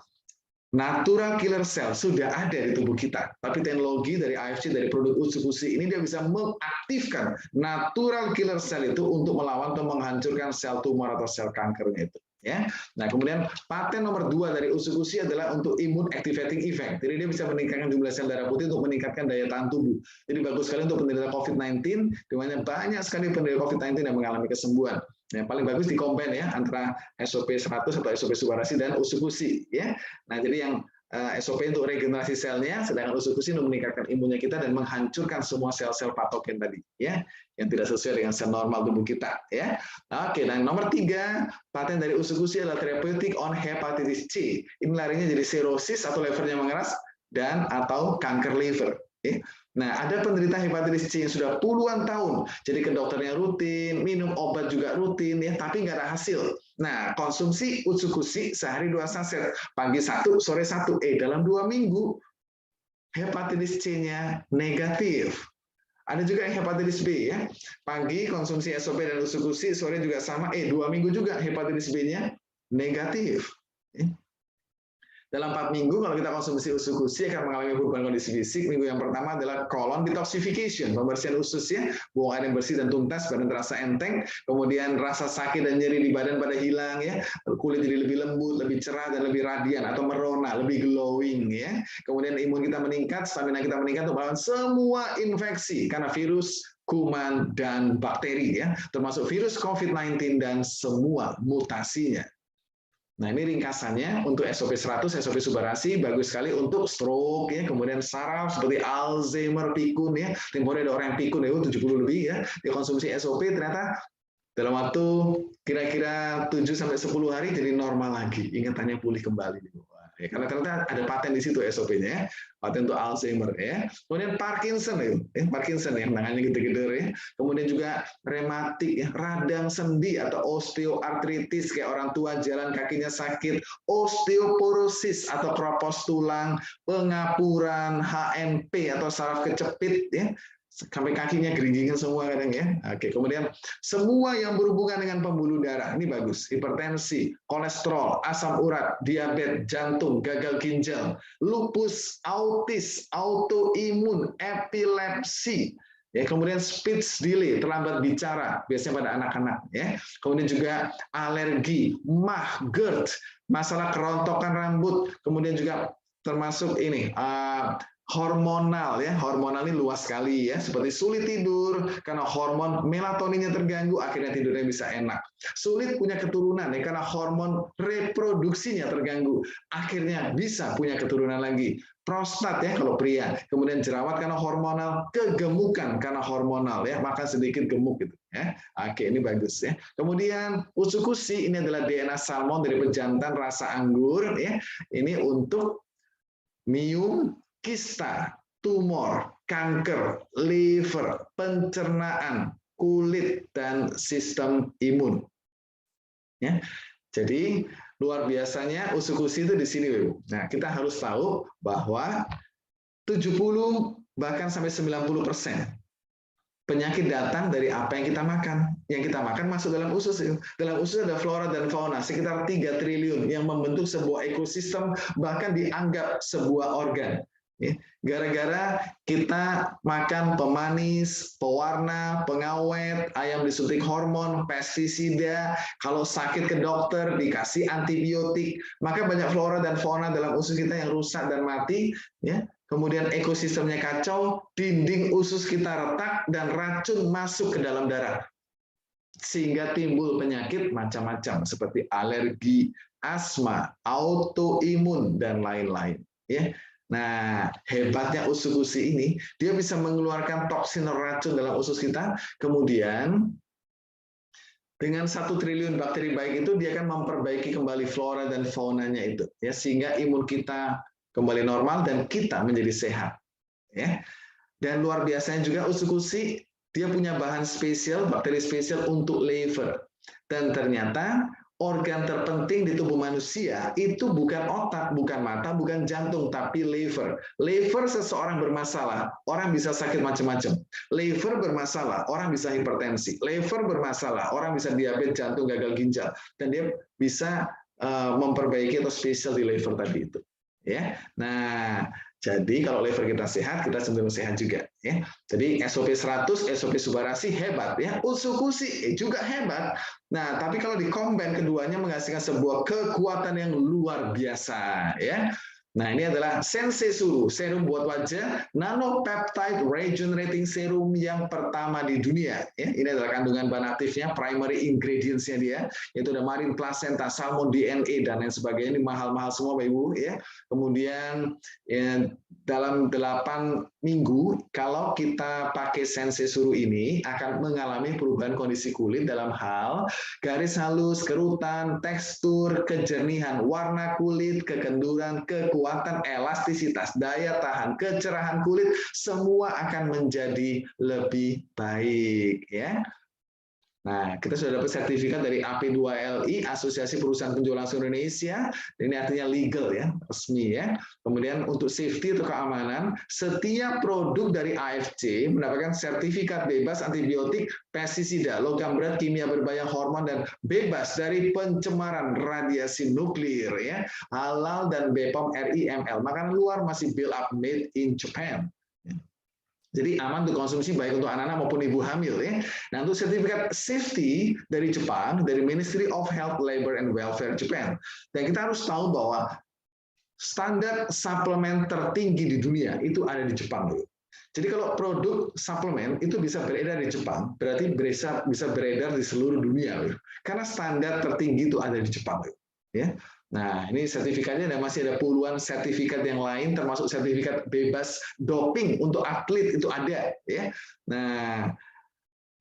natural killer cell sudah ada di tubuh kita, tapi teknologi dari AFC, dari produk Utsukushi ini dia bisa mengaktifkan natural killer cell itu untuk melawan atau menghancurkan sel tumor atau sel kankernya itu. Ya, nah kemudian paten nomor 2 dari Utsukushi adalah untuk immune activating effect. Jadi dia bisa meningkatkan jumlah sel darah putih untuk meningkatkan daya tahan tubuh. Jadi bagus sekali untuk penderita COVID-19, di mana banyak sekali penderita COVID-19 yang mengalami kesembuhan. Yang paling bagus di combine ya antara SOP 100 atau SOP Subarashi dan Utsukushi ya. Nah, jadi yang SOP untuk regenerasi selnya, sedangkan Utsukushi untuk meningkatkan imunnya kita dan menghancurkan semua sel-sel patogen tadi ya, yang tidak sesuai dengan sel normal tubuh kita ya. Oke, dan nomor 3 paten dari Utsukushi adalah therapeutic on hepatitis C. Ini larinya jadi serosis atau levernya mengeras dan atau kanker liver. Ya. Nah, ada penderita hepatitis C yang sudah puluhan tahun, jadi ke dokternya rutin, minum obat juga rutin, ya, tapi nggak ada hasil. Nah, konsumsi Utsukushi sehari 2 saset, pagi 1, sore 1, dalam 2 minggu hepatitis C-nya negatif. Ada juga yang hepatitis B ya, pagi konsumsi SOP dan Utsukushi, sore juga sama, 2 minggu juga hepatitis B-nya negatif. Dalam 4 minggu, kalau kita konsumsi Utsukushi akan mengalami perubahan kondisi fisik. Minggu yang pertama adalah colon detoxification, pembersihan usus ya, buang air yang bersih dan tuntas, badan terasa enteng, kemudian rasa sakit dan nyeri di badan pada hilang ya, kulit jadi lebih lembut, lebih cerah dan lebih radian atau merona, lebih glowing ya. Kemudian imun kita meningkat, stamina kita meningkat untuk melawan semua infeksi karena virus, kuman dan bakteri ya, termasuk virus COVID-19 dan semua mutasinya. Nah, ini ringkasannya untuk SOP 100, SOP Subarashi, bagus sekali untuk stroke, ya, kemudian saraf seperti Alzheimer, pikun, ya. Tempohari ada orang yang pikun, ya, 70 lebih, ya. Dia konsumsi SOP, ternyata dalam waktu kira-kira 7-10 hari jadi normal lagi, ingatannya pulih kembali. Ya, karena ternyata ada paten di situ SOP-nya, ya. Paten untuk Alzheimer ya. Kemudian Parkinson ya, Parkinson yang tangannya gede-gede ya. Kemudian juga rematik ya, radang sendi atau osteoartritis kayak orang tua jalan kakinya sakit, osteoporosis atau kropos tulang, pengapuran, HNP atau saraf kecepit ya. Sampai kakinya geringgingan semua kadang ya. Oke, kemudian semua yang berhubungan dengan pembuluh darah ini bagus. Hipertensi, kolesterol, asam urat, diabetes, jantung, gagal ginjal, lupus, autis, autoimun, epilepsi. Ya, kemudian speech delay, terlambat bicara, biasanya pada anak-anak ya. Kemudian juga alergi, MAH, GERD, masalah kerontokan rambut, kemudian juga termasuk ini hormonal ya, hormonal ini luas sekali ya, seperti sulit tidur karena hormon melatoninnya terganggu, akhirnya tidurnya bisa enak. Sulit punya keturunan ya, karena hormon reproduksinya terganggu, akhirnya bisa punya keturunan lagi. Prostat ya kalau pria, kemudian jerawat karena hormonal, kegemukan karena hormonal ya, makan sedikit gemuk gitu ya. Oke, ini bagus ya. Kemudian usukushi ini adalah DNA salmon dari pejantan rasa anggur ya. Ini untuk miom, kista, tumor, kanker, liver, pencernaan, kulit, dan sistem imun. Ya, jadi luar biasanya usukushi itu di sini, Ibu. Nah, kita harus tahu bahwa 70 bahkan sampai 90% penyakit datang dari apa yang kita makan. Yang kita makan masuk dalam usus. Dalam usus ada flora dan fauna sekitar 3 triliun yang membentuk sebuah ekosistem, bahkan dianggap sebuah organ. Gara-gara kita makan pemanis, pewarna, pengawet, ayam disuntik hormon, pestisida, kalau sakit ke dokter dikasih antibiotik, maka banyak flora dan fauna dalam usus kita yang rusak dan mati, ya. Kemudian ekosistemnya kacau, dinding usus kita retak, dan racun masuk ke dalam darah. Sehingga timbul penyakit macam-macam, seperti alergi, asma, autoimun, dan lain-lain. Ya. Nah, hebatnya usukushi ini, dia bisa mengeluarkan toksin racun dalam usus kita, kemudian dengan 1 triliun bakteri baik itu, dia akan memperbaiki kembali flora dan faunanya itu, ya, sehingga imun kita kembali normal dan kita menjadi sehat. Ya. Dan luar biasanya juga usukushi, dia punya bahan spesial, bakteri spesial untuk liver. Dan ternyata organ terpenting di tubuh manusia itu bukan otak, bukan mata, bukan jantung, tapi liver. Liver seseorang bermasalah, orang bisa sakit macam-macam. Liver bermasalah, orang bisa hipertensi. Liver bermasalah, orang bisa diabetes, jantung, gagal ginjal. Dan dia bisa memperbaiki atau spesial di liver tadi itu. Ya, nah, jadi kalau liver kita sehat, kita cenderung sehat juga. Ya, jadi SOP 100, SOP Subarashi hebat ya, usukushi juga hebat. Nah, tapi kalau di-combine keduanya menghasilkan sebuah kekuatan yang luar biasa ya. Nah, ini adalah Sensei Suru, serum buat wajah, nanopeptide regenerating serum yang pertama di dunia. Ya, ini adalah kandungan bahan aktifnya, primary ingredients-nya dia, yaitu ada marine placenta, salmon DNA, dan lain sebagainya. Ini mahal-mahal semua, Bapak Ibu. Ya. Kemudian ya, dalam 8 minggu, kalau kita pakai Sensei Suru ini, akan mengalami perubahan kondisi kulit dalam hal garis halus, kerutan, tekstur, kejernihan, warna kulit, kekenduran, kekuatan, elastisitas, daya tahan, kecerahan kulit, semua akan menjadi lebih baik. Ya. Nah, kita sudah dapat sertifikat dari AP2LI, Asosiasi Perusahaan Penjual Langsung Indonesia. Ini artinya legal ya, resmi ya. Kemudian untuk safety atau keamanan, setiap produk dari AFC mendapatkan sertifikat bebas antibiotik, pestisida, logam berat, kimia berbahaya, hormon, dan bebas dari pencemaran radiasi nuklir ya. Halal dan BPOM RIML. Makanan luar masih build up made in Japan. Jadi aman untuk konsumsi baik untuk anak-anak maupun ibu hamil ya. Nah, untuk sertifikat safety dari Jepang, dari Ministry of Health, Labor and Welfare Japan. Dan kita harus tahu bahwa standar suplemen tertinggi di dunia itu ada di Jepang. Jadi kalau produk suplemen itu bisa beredar di Jepang, berarti bisa beredar di seluruh dunia. Karena standar tertinggi itu ada di Jepang. Ya. Nah, ini sertifikatnya, dan masih ada puluhan sertifikat yang lain, termasuk sertifikat bebas doping untuk atlet itu ada. Ya. Nah,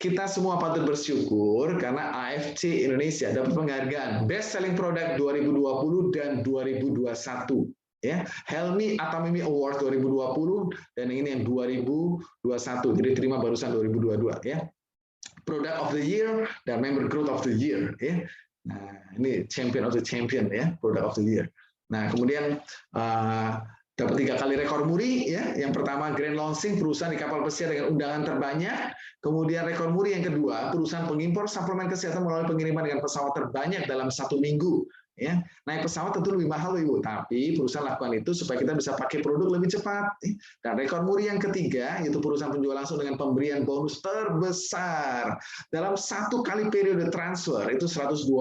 kita semua patut bersyukur karena AFC Indonesia dapat penghargaan Best Selling Product 2020 dan 2021. Ya, Helmi Atamimi Award 2020 dan ini yang 2021. Jadi terima barusan 2022 ya. Product of the Year dan Member Growth of the Year ya. Nah, ini Champion of the Champion ya, Product of the Year. Nah, kemudian dapat 3 kali rekor muri ya. Yang pertama Grand Launching, perusahaan di kapal pesiar dengan undangan terbanyak. Kemudian rekor muri yang kedua, perusahaan pengimpor suplemen kesehatan melalui pengiriman dengan pesawat terbanyak dalam 1 minggu. Ya, naik pesawat tentu lebih mahal, Ibu. Tapi perusahaan lakukan itu supaya kita bisa pakai produk lebih cepat. Dan rekor muri yang ketiga, yaitu perusahaan penjual langsung dengan pemberian bonus terbesar dalam satu kali periode transfer itu 112,9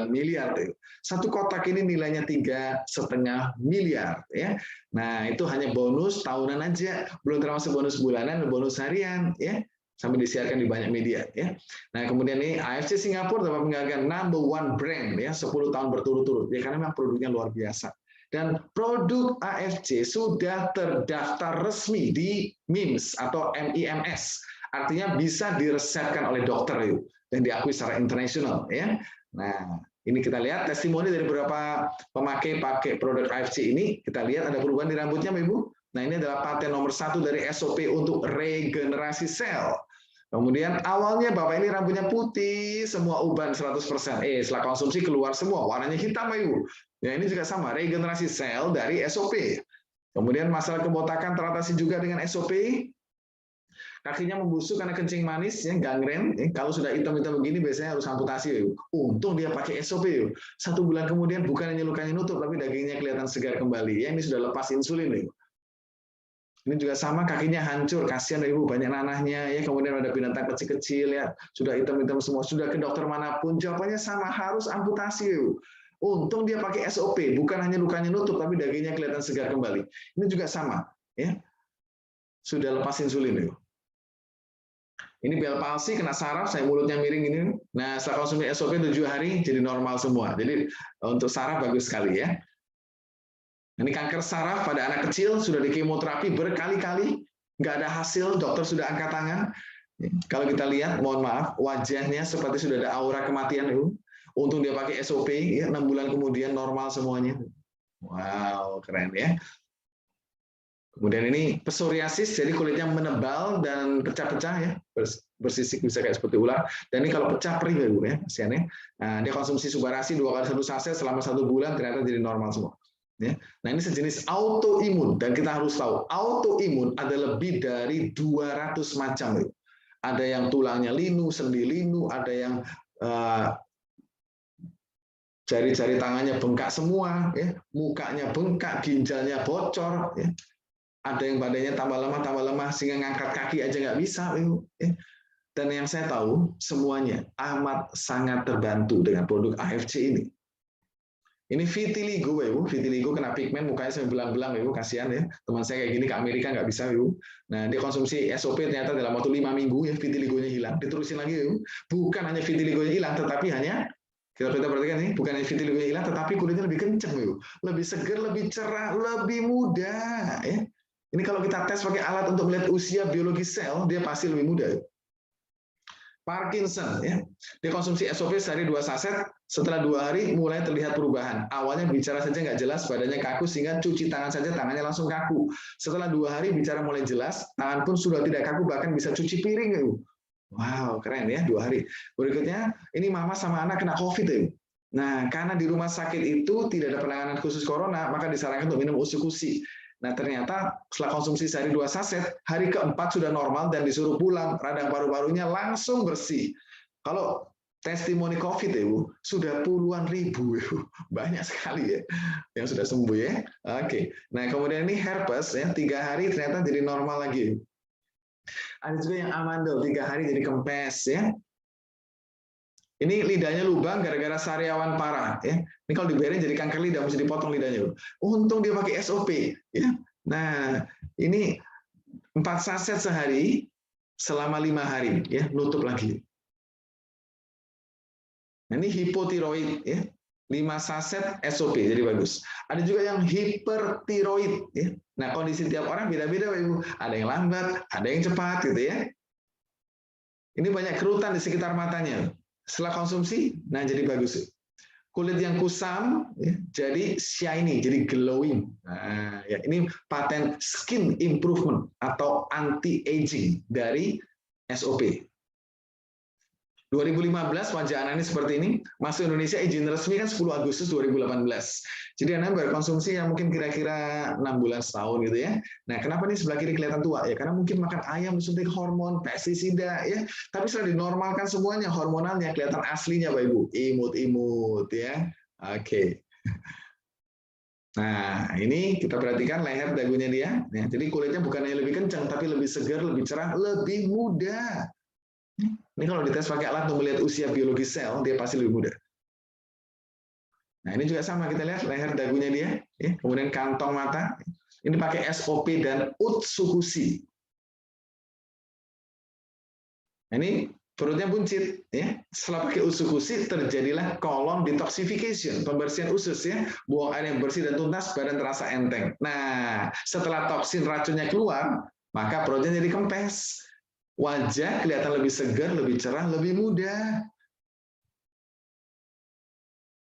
miliar. Satu kotak ini nilainya 3,5 miliar. Ya, nah itu hanya bonus tahunan aja, belum termasuk bonus bulanan dan bonus harian. Ya, sampai disiarkan di banyak media, ya. Nah, kemudian ini AFC Singapura dapat menggagalkan #1 brand ya 10 tahun berturut-turut ya, karena memang produknya luar biasa. Dan produk AFC sudah terdaftar resmi di MIMS atau MIMS, artinya bisa diresepkan oleh dokter itu dan diakui secara internasional, ya. Nah, ini kita lihat testimoni dari beberapa pemakai pakai produk AFC ini. Kita lihat ada perubahan di rambutnya, Ibu. Nah, ini adalah paten nomor 1 dari SOP untuk regenerasi sel. Kemudian awalnya Bapak ini rambutnya putih, semua uban 100%. Setelah konsumsi keluar semua, warnanya hitam, Ibu. Ya, ini juga sama, regenerasi sel dari SOP. Kemudian masalah kebotakan teratasi juga dengan SOP. Kakinya membusuk karena kencing manis, ya, gangren. Kalau sudah hitam-hitam begini, biasanya harus amputasi. Ya. Untung dia pakai SOP. Ya. 1 bulan kemudian bukan hanya lukanya nutup, tapi dagingnya kelihatan segar kembali. Ya, ini sudah lepas insulin. Ya. Ini juga sama, kakinya hancur, kasihan Ibu, banyak nanahnya, ya. Kemudian ada binatang kecil-kecil, ya, sudah hitam-hitam semua, sudah ke dokter manapun, jawabannya sama, harus amputasi. Ibu. Untung dia pakai SOP, bukan hanya lukanya nutup, tapi dagingnya kelihatan segar kembali. Ini juga sama, ya, sudah lepas insulin. Ibu. Ini bel palsi, kena saraf, saya mulutnya miring ini. Nah, setelah konsumsi SOP 7 hari, jadi normal semua. Jadi untuk saraf bagus sekali, ya. Ini kanker saraf pada anak kecil, sudah di kemoterapi berkali-kali, nggak ada hasil, dokter sudah angkat tangan. Kalau kita lihat, mohon maaf, wajahnya seperti sudah ada aura kematian. Untung dia pakai SOP, ya, 6 bulan kemudian normal semuanya. Wow, keren ya. Kemudian ini psoriasis, jadi kulitnya menebal dan pecah-pecah, ya, bersisik bisa kayak seperti ular. Dan ini kalau pecah perih, ya, kasihan ya. Nah, dia konsumsi Subarasi 2 kali 1 saset selama 1 bulan, ternyata jadi normal semua. Ya. Nah, ini sejenis autoimun, dan kita harus tahu autoimun ada lebih dari 200 macam. Ada yang tulangnya linu, sendi linu, ada yang jari-jari tangannya bengkak semua, ya. Mukanya bengkak, ginjalnya bocor, ya. Ada yang badannya tambah lemah sehingga ngangkat kaki aja nggak bisa. Ya. Dan yang saya tahu semuanya amat sangat terbantu dengan produk AFC ini. Ini vitiligo, Ibu. Vitiligo kena pigmen, mukanya sampai belang-belang, Ibu. Kasihan ya. Teman saya kayak gini ke Amerika nggak bisa, Ibu. Nah, dia konsumsi SOP ternyata dalam waktu 5 minggu, ya, vitiligonya hilang. Diterusin lagi, Ibu. Bukan hanya vitiligonya hilang, tetapi hanya, kita perhatikan nih, bukan hanya vitiligonya hilang, tetapi kulitnya lebih kencang, Ibu. Lebih segar, lebih cerah, lebih muda. Ya. Ini kalau kita tes pakai alat untuk melihat usia biologi sel, dia pasti lebih muda. Ibu. Parkinson, ya, dia konsumsi SOP sehari 2 saset, setelah 2 hari mulai terlihat perubahan. Awalnya bicara saja nggak jelas, badannya kaku sehingga cuci tangan saja tangannya langsung kaku. Setelah 2 hari bicara mulai jelas, tangan pun sudah tidak kaku, bahkan bisa cuci piring. Ya. Wow, keren ya, 2 hari. Berikutnya, ini mama sama anak kena COVID. Ya. Nah, karena di rumah sakit itu tidak ada penanganan khusus corona, maka disarankan untuk minum usukusi. Nah, ternyata setelah konsumsi sehari 2 saset, hari ke-4 sudah normal dan disuruh pulang, radang paru-parunya langsung bersih. Kalau testimoni COVID, ya, Bu, sudah puluhan ribu, Ibu. Banyak sekali ya yang sudah sembuh ya. Oke. Nah, kemudian ini herpes ya, 3 hari ternyata jadi normal lagi. Ada juga yang amandel, 3 hari jadi kempes ya. Ini lidahnya lubang gara-gara sariawan parah. Ya. Ini kalau dibiarin jadi kanker lidah, mesti dipotong lidahnya. Untung dia pakai SOP. Ya. Nah, ini 4 saset sehari selama 5 hari. Ya, nutup lagi. Nah, ini hipotiroid. Ya. 5 saset SOP, jadi bagus. Ada juga yang hipertiroid. Ya. Nah, kondisi tiap orang beda-beda, Ibu. Ada yang lambat, ada yang cepat, gitu ya. Ini banyak kerutan di sekitar matanya. Setelah konsumsi, nah jadi bagus. Kulit yang kusam, ya, jadi shiny, jadi glowing. Nah, ya, ini paten skin improvement atau anti-aging dari SOP. 2015 wajah anak ini seperti ini, masuk Indonesia izin resmi kan 10 Agustus 2018. Jadi anak berkonsumsi yang mungkin kira-kira 6 bulan setahun gitu ya. Nah, kenapa nih sebelah kiri kelihatan tua? Ya karena mungkin makan ayam disuntik hormon, pestisida ya. Tapi setelah dinormalkan semuanya, hormonalnya kelihatan aslinya Bapak Ibu, imut-imut ya. Oke. Nah, ini kita perhatikan leher dagunya dia. Ya, jadi kulitnya bukannya lebih kencang, tapi lebih segar, lebih cerah, lebih muda. Ini kalau dites pakai alat untuk melihat usia biologi sel, dia pasti lebih muda. Nah, ini juga sama, kita lihat leher dagunya dia, ya, kemudian kantong mata. Ini pakai SOP dan Utsuhushi. Nah, ini perutnya buncit, ya. Setelah pakai Utsuhushi terjadilah colon detoxification, pembersihan usus, ya. Buang air yang bersih dan tuntas, badan terasa enteng. Nah, setelah toksin racunnya keluar, maka perutnya jadi kempes. Wajah kelihatan lebih segar, lebih cerah, lebih muda.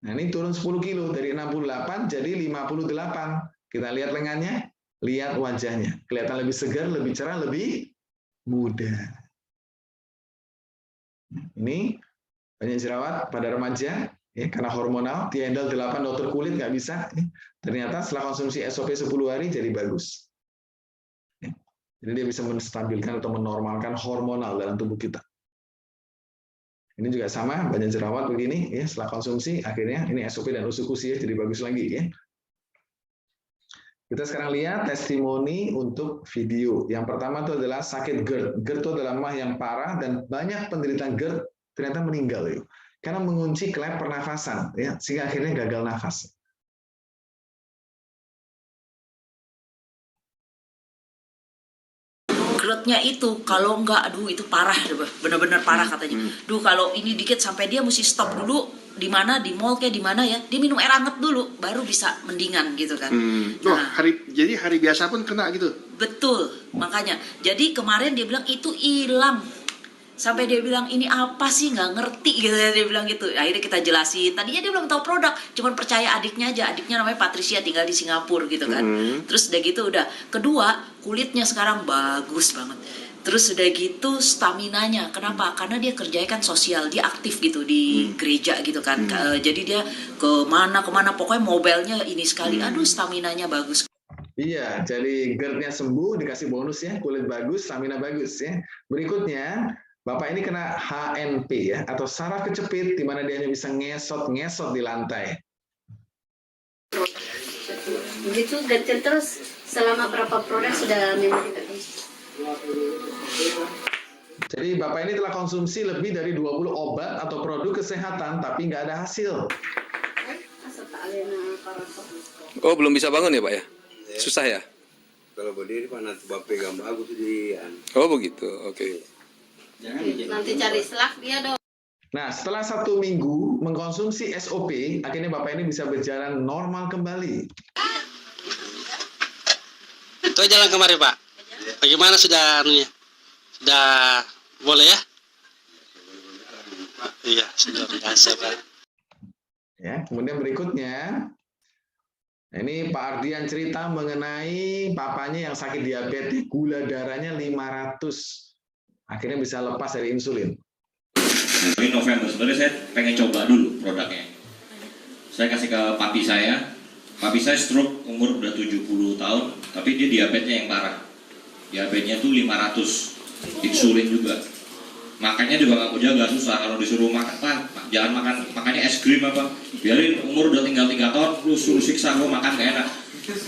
Nah, ini turun 10 kilo, dari 68 jadi 58. Kita lihat lengannya, lihat wajahnya. Kelihatan lebih segar, lebih cerah, lebih muda. Ini banyak jerawat pada remaja, ya, karena hormonal, dihandle 8 dokter kulit, nggak bisa. Ternyata setelah konsumsi SOP 10 hari, jadi bagus. Jadi dia bisa menstabilkan atau menormalkan hormonal dalam tubuh kita. Ini juga sama, banyak jerawat begini, ya, setelah konsumsi, akhirnya ini SOP dan Utsuhushi, ya, jadi bagus lagi. Ya. Kita sekarang lihat testimoni untuk video. Yang pertama itu adalah sakit GERD. GERD itu adalah mah yang parah, dan banyak penderita GERD ternyata meninggal. Ya, karena mengunci klep pernafasan, ya, sehingga akhirnya gagal nafas. GERD-nya itu kalau enggak, aduh itu parah, bener-bener parah katanya. Duh kalau ini dikit sampai dia mesti stop dulu, di mana, di mall kayak di mana ya, dia minum air hangat dulu baru bisa mendingan gitu kan. Nah, Jadi hari biasa pun kena gitu. betul, makanya jadi kemarin dia bilang itu hilang, sampai dia bilang ini apa sih, nggak ngerti gitu, dia bilang gitu. Akhirnya kita jelasin, tadinya dia belum tahu produk, cuman percaya adiknya aja. Adiknya namanya Patricia, tinggal di Singapura gitu kan. Terus udah gitu, udah kedua, kulitnya sekarang bagus banget. Terus udah gitu staminanya, kenapa? Karena dia kerjanya kan sosial, dia aktif gitu di gereja gitu kan. Jadi dia kemana pokoknya mobilnya ini sekali, aduh staminanya bagus. Iya, jadi GERD-nya sembuh, dikasih bonus, ya, kulit bagus, stamina bagus, ya. Berikutnya, Bapak ini kena HNP, ya, atau saraf kecepit, di mana dia hanya bisa ngesot-ngesot di lantai. Begitu gencet terus, selama berapa produk sudah minum? Jadi Bapak ini telah konsumsi lebih dari 20 obat atau produk kesehatan, tapi nggak ada hasil. Oh, belum bisa bangun ya, Pak ya? Susah ya? Kalau berdiri Pak nanti Bapak pegang bagus di Oh, begitu. Oke. Nanti cari selak dia dong. Nah, setelah 1 minggu mengkonsumsi SOP, akhirnya Bapak ini bisa berjalan normal kembali. Itu jalan kemarin Pak. Bagaimana sudah anunya? Sudah boleh ya? Iya, sudah biasa Pak. Ya, kemudian berikutnya, ini Pak Ardian cerita mengenai papanya yang sakit diabetes, gula darahnya 500. Akhirnya bisa lepas dari insulin. Di November sebenarnya saya pengen coba dulu produknya. Saya kasih ke papi saya. Papi saya stroke umur udah 70 tahun, tapi dia diabetesnya yang parah. Diabetesnya tuh 500. Insulin juga. Makannya juga nggak mau jaga, susah. Kalau disuruh makan, Pak, jangan makannya es krim apa. Biarin umur udah tinggal 3 tahun, lu suruh siksa gua makan gak enak.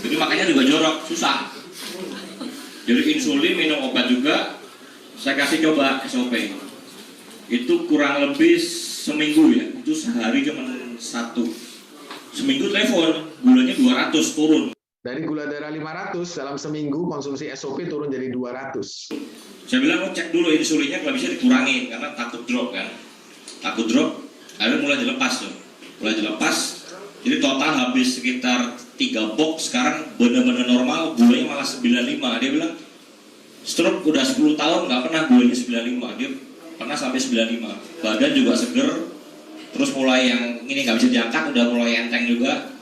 Jadi makannya juga jorok, susah. Jadi insulin, minum obat juga. Saya kasih coba SOP. Itu kurang lebih seminggu ya. Itu sehari cuma 1. Seminggu telepon, gulanya 200 turun. Dari gula darah 500 dalam seminggu konsumsi SOP turun jadi 200. Saya bilang lo cek dulu insulinnya kalau bisa dikurangin karena takut drop kan. Takut drop, akhirnya mulai dilepas tuh. Mulai dilepas, jadi total habis sekitar 3 box, sekarang benar-benar normal, gulanya malah 95. Dia bilang stroke udah 10 tahun nggak pernah gulanya 95. Dia pernah sampai 95. Badan juga seger. Terus mulai yang ini nggak bisa diangkat udah mulai enteng juga.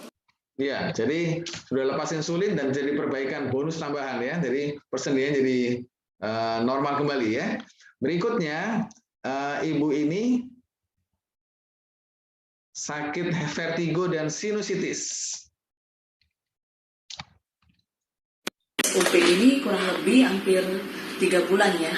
Iya, jadi sudah lepas insulin dan jadi perbaikan bonus tambahan ya. Jadi persendian jadi normal kembali ya. Berikutnya ibu ini sakit vertigo dan sinusitis. SOP ini kurang lebih hampir 3 bulan ya.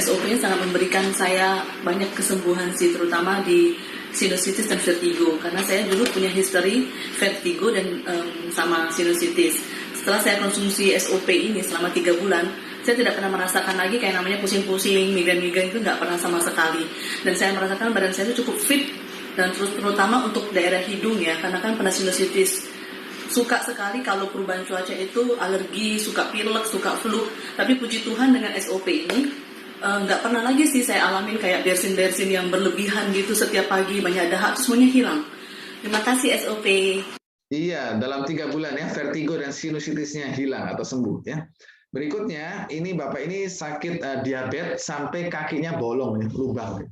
SOP-nya sangat memberikan saya banyak kesembuhan sih, terutama di sinusitis dan vertigo, karena saya dulu punya history vertigo dan sama sinusitis. Setelah saya konsumsi SOP ini selama 3 bulan, saya tidak pernah merasakan lagi kayak namanya pusing-pusing, migrain-migrain itu nggak pernah sama sekali. Dan saya merasakan badan saya itu cukup fit, dan terutama untuk daerah hidung ya, karena kan pernah sinusitis. Suka sekali kalau perubahan cuaca itu alergi, suka pilek, suka flu. Tapi puji Tuhan dengan SOP ini, nggak pernah lagi sih saya alamin kayak bersin-bersin yang berlebihan gitu setiap pagi, banyak dahak, semuanya hilang. Terima kasih SOP. Iya, dalam 3 bulan ya, vertigo dan sinusitisnya hilang atau sembuh ya. Berikutnya, ini Bapak ini sakit diabetes sampai kakinya bolong, ya, lubang.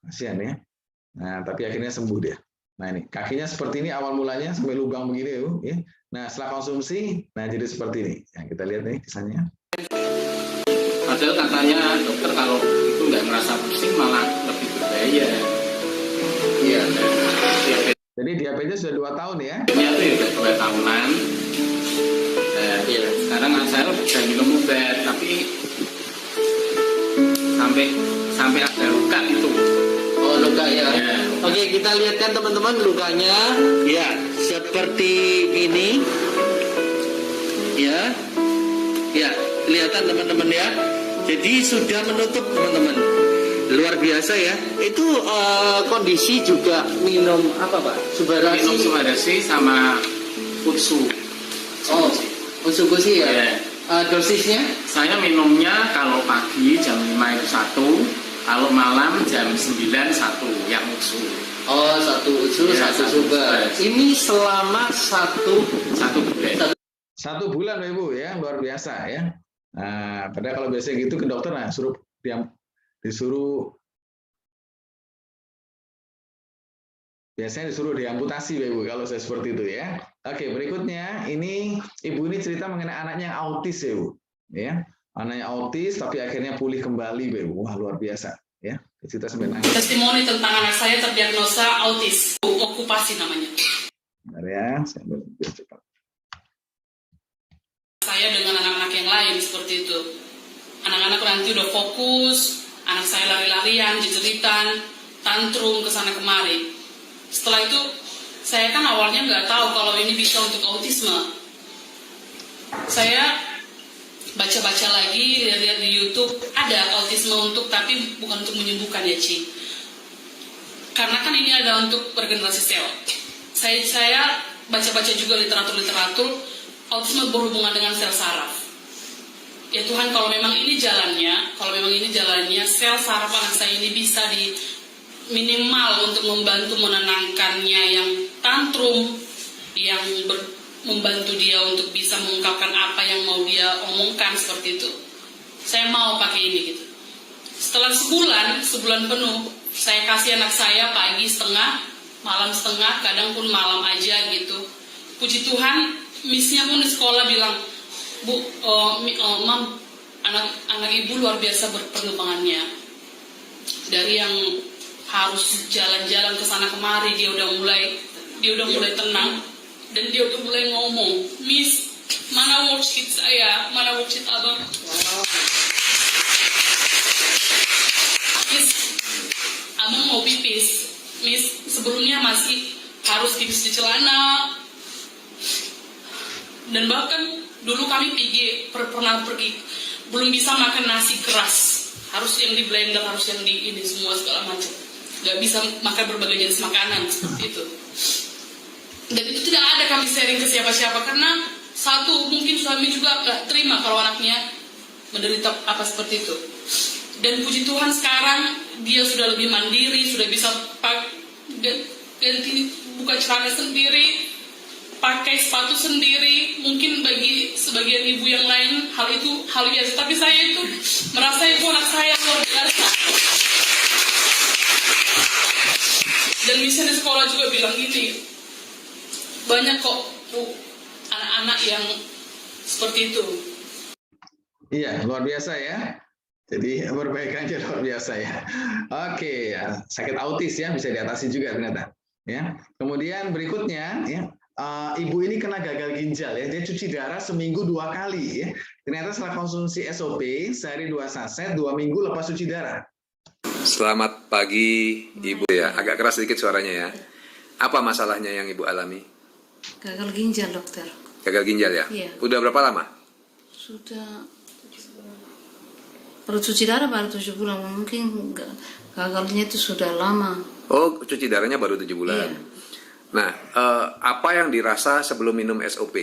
Kasihan ya. Nah, tapi akhirnya sembuh dia. Nah ini, kakinya seperti ini awal mulanya sampai lubang begini ya. Nah setelah konsumsi, nah jadi seperti ini. Nah, kita lihat nih kisahnya. Padahal katanya dokter kalau itu nggak merasa pusing malah lebih berbahaya. Iya. Jadi diabetes sudah 2 tahun ya? Iya tuh udah 2 tahunan. Iya. Sekarang saya udah minum obat, tapi sampai ada luka itu. Oh luka ya. Oke, kita lihatkan teman-teman lukanya. Ya, seperti ini. Ya. Ya, kelihatan teman-teman ya. Jadi sudah menutup teman-teman. Luar biasa ya. Itu kondisi juga minum apa Pak? Subarasi. Minum subarasi sama kursu. Oh, kursu ya. Dosisnya? Saya minumnya kalau pagi jam 5 itu 1, kalau malam jam 9 1 yang usul. Oh, 1 usul, ya, 1 subar. Ini selama 1 bulan. 1 bulan Bapak Ibu ya, luar biasa ya. Nah, padahal kalau biasa gitu ke dokter, nah biasanya disuruh diamputasi Bapak Ibu kalau saya seperti itu ya. Oke, berikutnya ini ibu ini cerita mengenai anaknya yang autis ya Bu. Ya. Anaknya autis tapi akhirnya pulih kembali Bapak Ibu. Wah, luar biasa ya. Cerita sampai nangis. Testimoni tentang anak saya terdiagnosa autis, okupasi namanya. Bentar ya, saya biar cepat. Saya dengan anak-anak yang lain seperti itu. Anak-anak nanti udah fokus, anak saya lari-larian, jejeritan, tantrum kesana kemari. Setelah itu, saya kan awalnya nggak tahu kalau ini bisa untuk autisme. Saya baca-baca lagi, lihat di YouTube, ada autisme tapi bukan untuk menyembuhkan ya Ci. Karena kan ini ada untuk regenerasi sel. Saya baca-baca juga literatur-literatur, autisme berhubungan dengan sel saraf. Ya Tuhan, kalau memang ini jalannya, sel saraf anak saya ini bisa minimal untuk membantu menenangkannya yang tantrum, yang membantu dia untuk bisa mengungkapkan apa yang mau dia omongkan seperti itu. Saya mau pakai ini gitu. Setelah sebulan penuh, saya kasih anak saya pagi setengah, malam setengah, kadang pun malam aja gitu. Puji Tuhan, misnya pun di sekolah bilang, Bu, Mam, anak ibu luar biasa perkembangannya. Dari yang harus jalan-jalan ke sana kemari, dia udah mulai tenang, dan dia udah mulai ngomong, Miss, mana worksheet saya, mana worksheet abang? Miss, abang mau pipis. Miss, sebelumnya masih harus pipis di celana. Dan bahkan dulu kami pernah pergi, belum bisa makan nasi keras, harus yang di blender, harus yang di ini semua segala macam. Gak bisa makan berbagai jenis makanan seperti itu. Dan itu tidak ada kami sharing ke siapa-siapa karena satu, mungkin suami juga gak terima kalau anaknya menderita apa seperti itu. Dan puji Tuhan sekarang dia sudah lebih mandiri, sudah bisa ganti buka celana sendiri, pakai sepatu sendiri. Mungkin bagi sebagian ibu yang lain hal itu hal biasa, tapi saya itu merasa itu anak saya luar biasa. Dan misalnya di sekolah juga bilang gini, banyak kok Bu, anak-anak yang seperti itu. Iya, luar biasa ya. Jadi perbaikannya luar biasa ya. Oke, ya. Sakit autis ya bisa diatasi juga ternyata. Ya. Kemudian berikutnya ya, ibu ini kena gagal ginjal ya. Dia cuci darah seminggu 2 kali ya. Ternyata setelah konsumsi SOP sehari 2 saset, 2 minggu lepas cuci darah. Selamat pagi, Ibu ya. Agak keras sedikit suaranya ya. Apa masalahnya yang Ibu alami? Gagal ginjal, dokter. Gagal ginjal ya? Iya. Udah berapa lama? Sudah baru cuci darah baru 7 bulan, mungkin gagalnya itu sudah lama. Oh, cuci darahnya baru 7 bulan. Iya. Nah, apa yang dirasa sebelum minum SOP?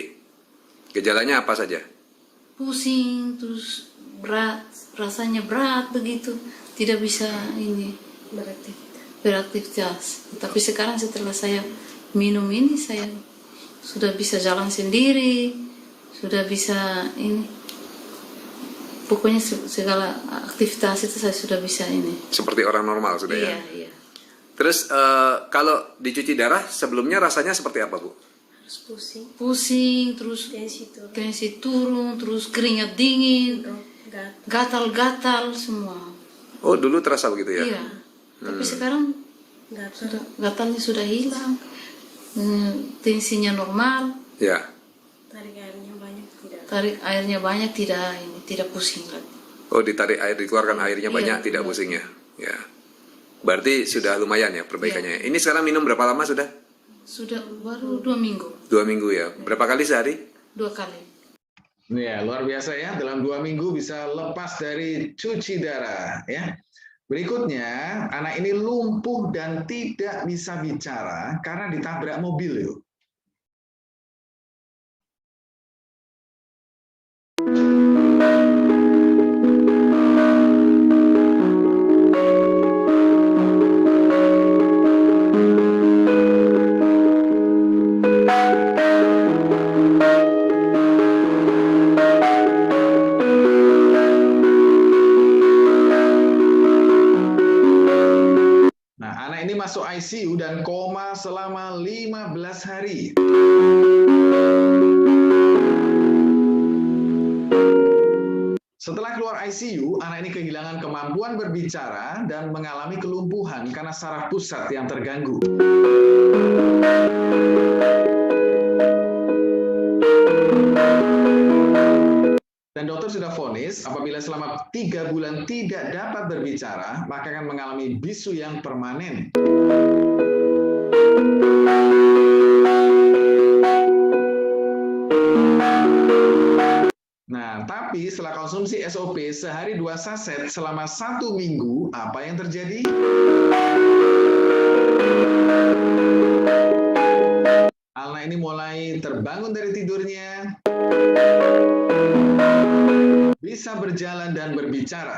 Gejalanya apa saja? Pusing, terus berat, rasanya berat begitu, tidak bisa ini beraktivitas. Tapi sekarang setelah saya minum ini, saya sudah bisa jalan sendiri, sudah bisa ini. Pokoknya segala aktivitas itu saya sudah bisa ini. Seperti orang normal sudah ya? Iya. Terus kalau dicuci darah sebelumnya rasanya seperti apa, Bu? Pusing, Terus tensi tensi turun, terus keringat dingin, gatal-gatal semua. Oh, dulu terasa begitu ya? Iya. Tapi sekarang gatalnya sudah hilang, tensinya normal, Ya. tarik airnya banyak tidak. tarik airnya banyak, tidak pusing lagi. Oh, ditarik air, dikeluarkan airnya Iya, banyak, tidak iya. pusing ya? Ya. Berarti sudah lumayan ya perbaikannya. Ini sekarang minum berapa lama sudah? Sudah baru 2 minggu, 2 minggu ya. Berapa kali sehari? 2 kali. Ya, luar biasa ya. Dalam 2 minggu bisa lepas dari cuci darah ya. Berikutnya, anak ini lumpuh dan tidak bisa bicara karena ditabrak mobil yuk. Nah, anak ini masuk ICU dan koma selama 15 hari. Setelah keluar ICU, anak ini kehilangan kemampuan berbicara dan mengalami kelumpuhan karena saraf pusat yang terganggu. Dan dokter sudah vonis apabila selama 3 bulan tidak dapat berbicara, maka akan mengalami bisu yang permanen. Nah, tapi setelah konsumsi SOP sehari 2 saset selama 1 minggu, apa yang terjadi? Alna ini mulai terbangun dari tidurnya, bisa berjalan dan berbicara.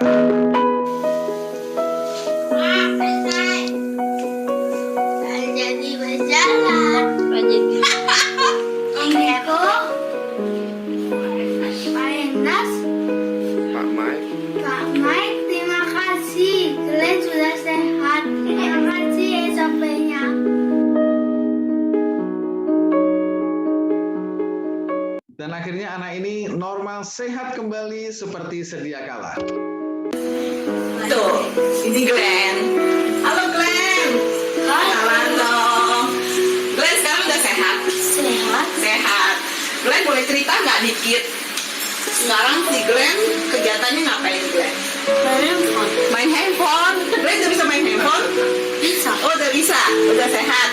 Jadi berjalan. Jadi. Aku. Pak Enas. Pak Mike. Kak Mike, terima kasih. Kalian sudah sehat. Terima kasih SOP-nya. Dan akhirnya anak ini normal sehat kembali seperti sedia kala. Tuh, ini Glenn. Halo Glenn. Kenalan dong. Glenn sekarang udah sehat? Sehat. Glenn boleh cerita nggak dikit? Sekarang si Glenn kegiatannya ngapain Glenn? Main handphone. Glenn udah bisa main handphone? Bisa. Oh udah bisa. Udah sehat.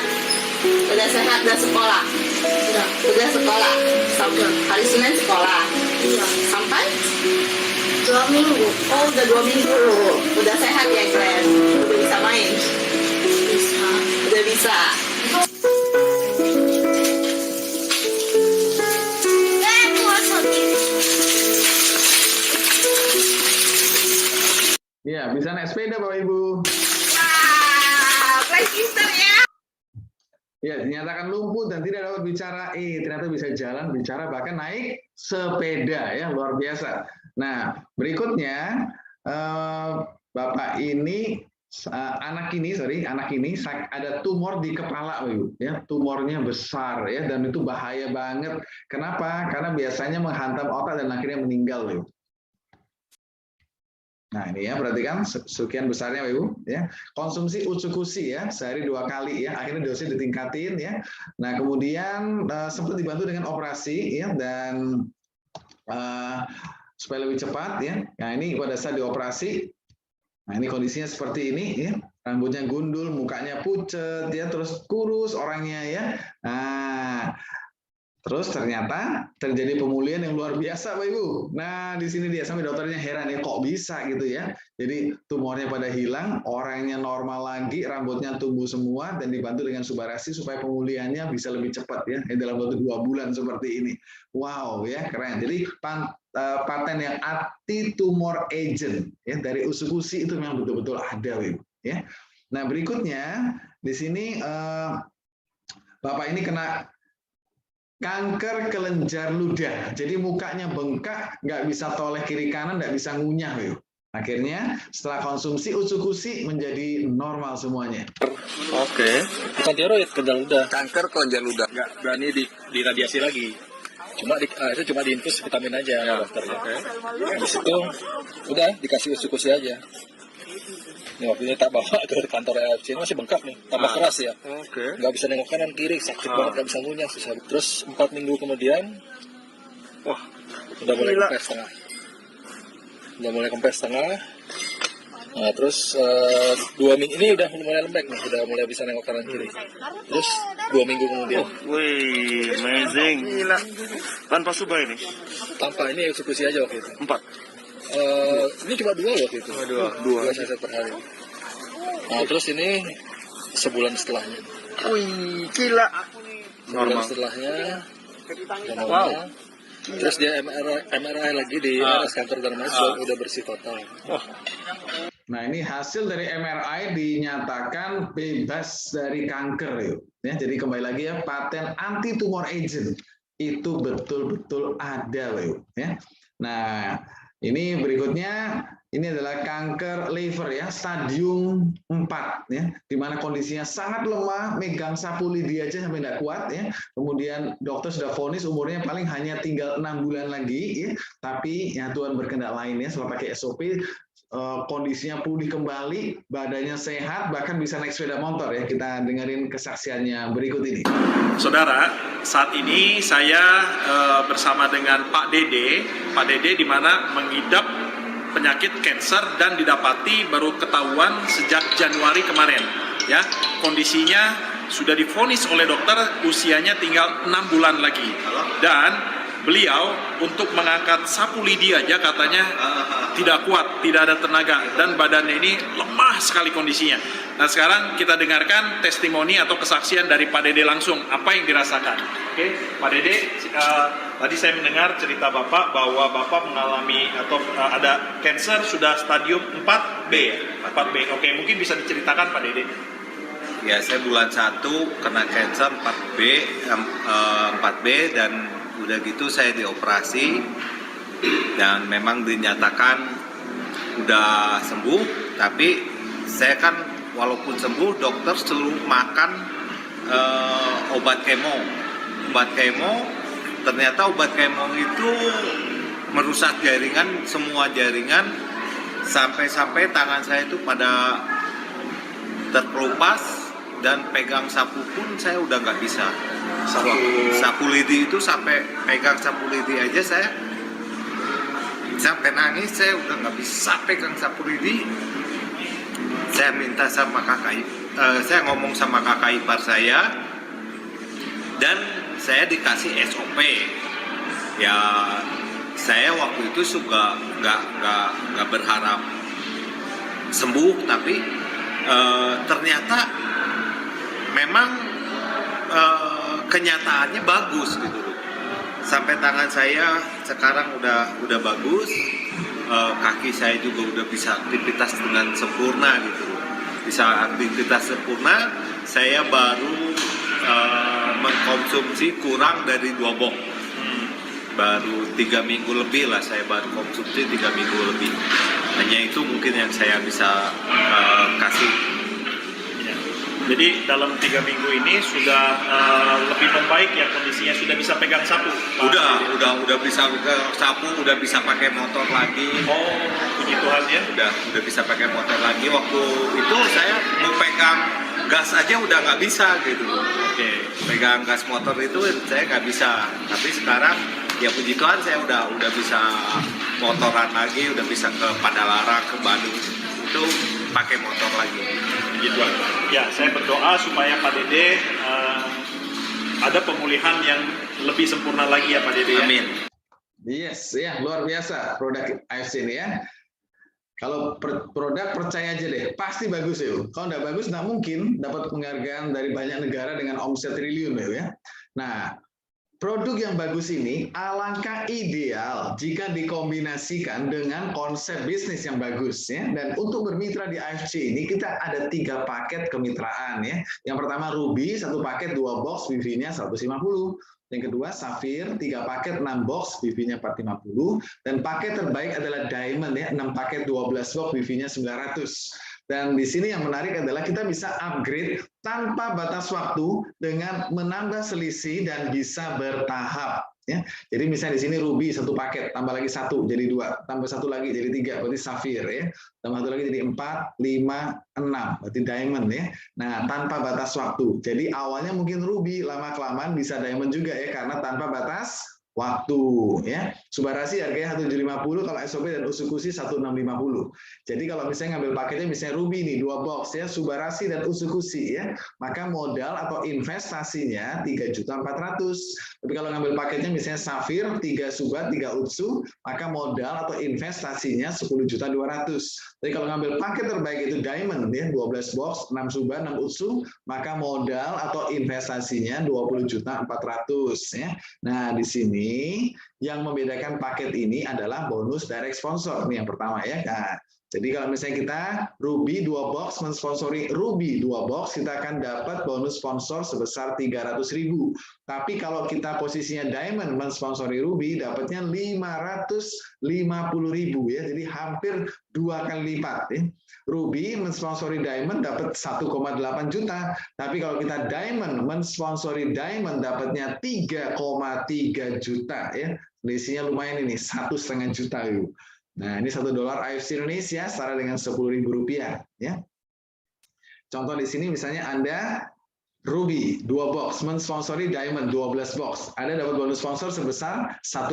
Udah sehat, udah sekolah. Udah sekolah. Sampai hari Senin sekolah. Iya. Sampai? 2 minggu. Oh udah 2 minggu. Udah sehat ya Glenn. Udah bisa main. Bisa. Udah bisa. Ya, bisa naik sepeda Bapak Ibu. Wah, play sister ya. Ya, dinyatakan lumpuh dan tidak dapat bicara. Ternyata bisa jalan, bicara, bahkan naik sepeda ya, luar biasa. Nah, berikutnya Bapak ini anak ini ada tumor di kepala, Ibu. Ya, tumornya besar ya, dan itu bahaya banget. Kenapa? Karena biasanya menghantam otak dan akhirnya meninggal, Ibu. Nah ini ya, perhatikan sekian besarnya Bapak Ibu ya. Konsumsi Utsukushi ya, sehari 2 kali ya, akhirnya dosisnya ditingkatin ya. Nah kemudian sempat dibantu dengan operasi ya, dan supaya lebih cepat ya. Nah ini pada saat dioperasi, nah ini kondisinya seperti ini ya. rambutnya gundul, mukanya pucet, ya, terus kurus orangnya ya. Nah, terus ternyata terjadi pemulihan yang luar biasa, Bapak Ibu. Nah, di sini dia sampai dokternya heran ya, kok bisa gitu ya. Jadi tumornya pada hilang, orangnya normal lagi, rambutnya tumbuh semua dan dibantu dengan subarasi supaya pemulihannya bisa lebih cepat ya, dalam waktu 2 bulan seperti ini. Wow ya, keren. Jadi paten yang anti-tumor agent ya dari Usukushi itu memang betul-betul ada, Bapak Ibu. Ya. Nah, berikutnya di sini Bapak ini kena kanker kelenjar ludah. Jadi mukanya bengkak, nggak bisa toleh kiri kanan, nggak bisa ngunyah, Bapak Ibu. Akhirnya setelah konsumsi Usukushi menjadi normal semuanya. Oke. Bukan tiroid, kelenjar ludah. Kanker kelenjar ludah. Nggak berani diradiasi lagi. Itu cuma diinfus vitamin aja ya, dokter. Oke. Di situ udah dikasih Usukushi aja. Ini waktu ini tak bawa ke kantor AFC, ini masih bengkak nih, tambah keras ya. Oke. Nggak bisa nengok kanan kiri, sakit banget, nggak bisa ngunyah, susah. Terus 4 minggu kemudian, wah, udah mulai kempes setengah. Nah, terus 2 minggu ini udah mulai lembek nih, udah mulai bisa nengok kanan kiri. Terus 2 minggu kemudian. Wih, amazing. Gila. Tanpa subah ini? Tanpa, ini Usukushi aja waktu itu. 4. Ini cuma 2 waktu itu. Dua saset per hari. Nah, terus ini sebulan setelahnya. Wih, gila. Sebulan setelahnya. Wow. Terus dia MRI lagi di RS kantor Dharma udah bersih total. Nah, ini hasil dari MRI dinyatakan bebas dari kanker, yuk. Ya, jadi kembali lagi ya, paten anti tumor agent itu betul-betul ada, yuk. Ya. Nah, ini berikutnya, ini adalah kanker liver ya, stadium 4 ya, di mana kondisinya sangat lemah, megang sapu lidi aja sampai tidak kuat ya. Kemudian dokter sudah vonis umurnya paling hanya tinggal 6 bulan lagi ya, tapi ya Tuhan berkehendak lain ya, setelah pakai SOP kondisinya pulih kembali, badannya sehat, bahkan bisa naik sepeda motor ya. Kita dengerin kesaksiannya berikut ini. Saudara, saat ini saya bersama dengan Pak Dede. Pak Dede di mana mengidap penyakit kanker dan didapati baru ketahuan sejak Januari kemarin. Ya, kondisinya sudah divonis oleh dokter usianya tinggal 6 bulan lagi. Dan beliau untuk mengangkat sapu lidi aja katanya tidak kuat, tidak ada tenaga, dan badannya ini lemah sekali kondisinya. Nah, sekarang kita dengarkan testimoni atau kesaksian dari Pak Dede langsung, apa yang dirasakan. Oke, Pak Dede, tadi saya mendengar cerita Bapak bahwa Bapak mengalami atau ada kanker sudah stadium 4B. 4B. Oke, mungkin bisa diceritakan Pak Dede. Ya, saya bulan 1 kena kanker 4B dan udah gitu saya dioperasi dan memang dinyatakan udah sembuh, tapi saya kan walaupun sembuh dokter suruh makan obat kemo. Ternyata obat kemo itu merusak jaringan, semua jaringan, sampai-sampai tangan saya itu pada terkelupas dan pegang sapu pun saya udah nggak bisa. Sapu lidi itu sampai pegang sapu lidi aja saya sampai nangis, saya udah nggak bisa pegang sapu lidi. Saya minta sama saya ngomong sama kakak ipar saya dan saya dikasih SOP. Ya saya waktu itu juga nggak berharap sembuh, tapi ternyata memang kenyataannya bagus gitu loh. Sampai tangan saya sekarang udah bagus, kaki saya juga udah bisa aktivitas dengan sempurna gitu loh. Bisa aktivitas sempurna, saya baru mengkonsumsi kurang dari 2 box. Baru 3 minggu lebih lah saya baru konsumsi 3 minggu lebih. Hanya itu mungkin yang saya bisa kasih. Jadi dalam 3 minggu ini sudah lebih membaik ya kondisinya, sudah bisa pegang sapu. Udah bisa pegang sapu, udah bisa pakai motor lagi. Oh, puji Tuhan ya. Udah bisa pakai motor lagi. Waktu itu saya mau pegang gas aja udah nggak bisa gitu. Oke. Pegang gas motor itu saya nggak bisa. Tapi sekarang ya puji Tuhan saya udah bisa motoran lagi, udah bisa ke Padalarang, ke Bandung itu pakai motor lagi. puji Tuhan. Ya, saya berdoa supaya Pak Dede ada pemulihan yang lebih sempurna lagi ya Pak Dede. Amin. Yes, ya luar biasa produk AFC ini ya. Kalau produk percaya aja deh, pasti bagus ya. Kalau nggak bagus, nggak mungkin dapat penghargaan dari banyak negara dengan omset triliun ya. Nah, produk yang bagus ini alangkah ideal jika dikombinasikan dengan konsep bisnis yang bagus ya. Dan untuk bermitra di AFC ini kita ada 3 paket kemitraan ya. Yang pertama Ruby, 1 paket 2 box, BV-nya 150. Yang kedua Safir, 3 paket 6 box, BV-nya 450. Dan paket terbaik adalah Diamond ya, 6 paket 12 box, BV-nya 900. Dan di sini yang menarik adalah kita bisa upgrade tanpa batas waktu dengan menambah selisih dan bisa bertahap. Ya, jadi misalnya di sini Ruby 1 paket, tambah lagi 1 jadi 2, tambah 1 lagi jadi 3, berarti Safir ya, tambah 1 lagi jadi 4, 5, 6, berarti Diamond ya. Nah, tanpa batas waktu. Jadi awalnya mungkin Ruby, lama-kelamaan bisa Diamond juga ya, karena tanpa batas waktu ya. Subarasi harganya 1750, kalau SOP dan Usukushi 1650. Jadi kalau misalnya ngambil paketnya misalnya Ruby nih 2 box ya, Subarasi dan Usukushi ya, maka modal atau investasinya 3.400.000. Tapi kalau ngambil paketnya misalnya Safir 3 Suba 3 Utsu, maka modal atau investasinya 10.200.000. Jadi kalau ngambil paket terbaik itu Diamond ya, 12 box 6 Suba 6 Utsu, maka modal atau investasinya 20.400.000 ya. Nah, di sini yang membedakan paket ini adalah bonus direct sponsor. Ini yang pertama ya. Nah, jadi kalau misalnya kita Ruby 2 box mensponsori Ruby 2 box, kita akan dapat bonus sponsor sebesar 300.000. Tapi kalau kita posisinya Diamond mensponsori Ruby, dapatnya 550.000 ya. Jadi hampir 2 kali lipat ya. Ruby mensponsori Diamond dapat 1,8 juta, tapi kalau kita Diamond mensponsori Diamond dapatnya 3,3 juta ya. Selisihnya lumayan ini, 1,5 juta yuk. Nah, ini $1 AFC Indonesia setara dengan Rp10.000 ya. Contoh di sini misalnya Anda Ruby 2 box mensponsori Diamond 12 box. Anda dapat bonus sponsor sebesar 1,8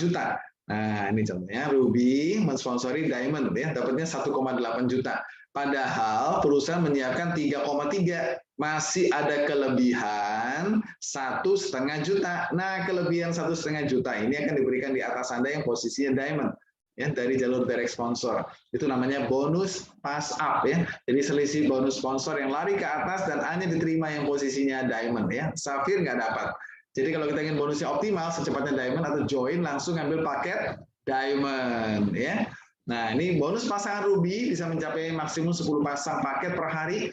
juta. Nah, ini contohnya Ruby mensponsori Diamond ya, dapatnya 1,8 juta. Padahal perusahaan menyiapkan 3,3, masih ada kelebihan 1,5 juta. Nah, kelebihan 1,5 juta ini akan diberikan di atas Anda yang posisinya Diamond ya, dari jalur direct sponsor. Itu namanya bonus pass up ya. Jadi selisih bonus sponsor yang lari ke atas dan hanya diterima yang posisinya Diamond ya. Safir nggak dapat. Jadi kalau kita ingin bonusnya optimal, secepatnya Diamond atau join langsung ambil paket Diamond ya. Nah, ini bonus pasangan Ruby bisa mencapai maksimum 10 pasang paket per hari.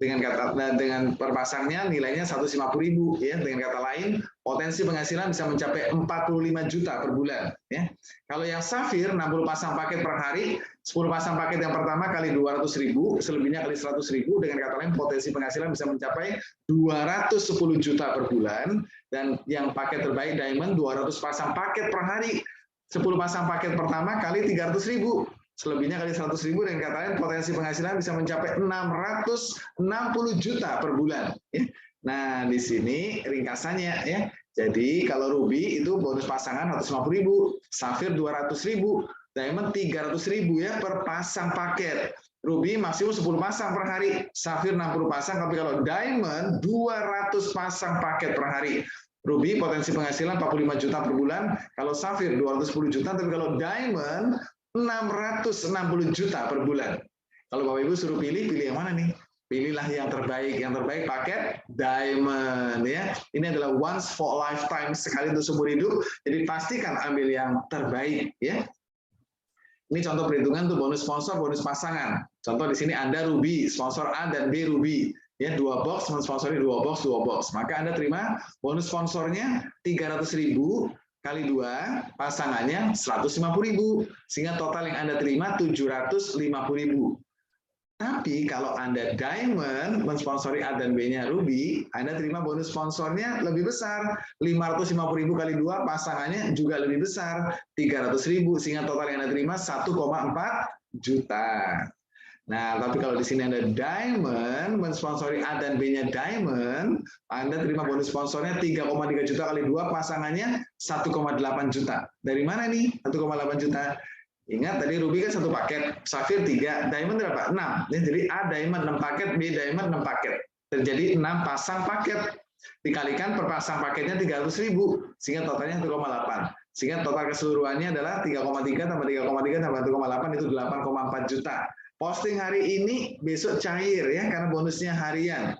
Dengan per pasangnya nilainya 150.000 ya. Dengan kata lain, potensi penghasilan bisa mencapai 45 juta per bulan ya. Kalau yang Safir 60 pasang paket per hari, 10 pasang paket yang pertama kali 200.000, selebihnya kali 100.000, dengan kata lain potensi penghasilan bisa mencapai 210 juta per bulan. Dan yang paket terbaik Diamond 200 pasang paket per hari, 10 pasang paket pertama kali 300.000. Selebihnya kali 100.000, dan kata lain potensi penghasilan bisa mencapai 660 juta per bulan. Nah, di sini ringkasannya ya. Jadi kalau Ruby itu bonus pasangan 150.000, Safir 200.000, Diamond 300.000 ya per pasang paket. Ruby maksimum 10 pasang per hari, Safir 60 pasang, tapi kalau Diamond 200 pasang paket per hari. Ruby potensi penghasilan 45 juta per bulan, kalau Safir 210 juta, tapi kalau Diamond 660 juta per bulan. Kalau Bapak Ibu suruh pilih yang mana nih? Pilihlah yang terbaik. Yang terbaik paket Diamond ya. Ini adalah once for lifetime, sekali untuk seumur hidup. Jadi pastikan ambil yang terbaik ya. Ini contoh perhitungan tuh bonus sponsor, bonus pasangan. Contoh di sini Anda Ruby, sponsor A dan B Ruby. Ya, 2 box mensponsori 2 box. Maka Anda terima bonus sponsornya 300.000 kali 2, pasangannya 150.000, sehingga total yang Anda terima 750.000. Tapi kalau Anda Diamond mensponsori A dan B-nya Ruby, Anda terima bonus sponsornya lebih besar, 550.000 kali 2, pasangannya juga lebih besar, 300.000, sehingga total yang Anda terima 1,4 juta. Nah, tapi kalau di sini Anda Diamond mensponsori A dan B-nya Diamond, Anda terima bonus sponsornya 3,3 juta kali 2, pasangannya 1,8 juta. Dari mana nih 1,8 juta? Ingat tadi ruby kan 1 paket, safir 3, diamond berapa? 6. Jadi A diamond 6 paket, B diamond 6 paket. Terjadi 6 pasang paket. Dikalikan per pasang paketnya 300.000, sehingga totalnya 1,8. Sehingga total keseluruhannya adalah 3,3 tambah 3,3 tambah 1,8 itu 8,4 juta. Posting hari ini, besok cair ya, karena bonusnya harian.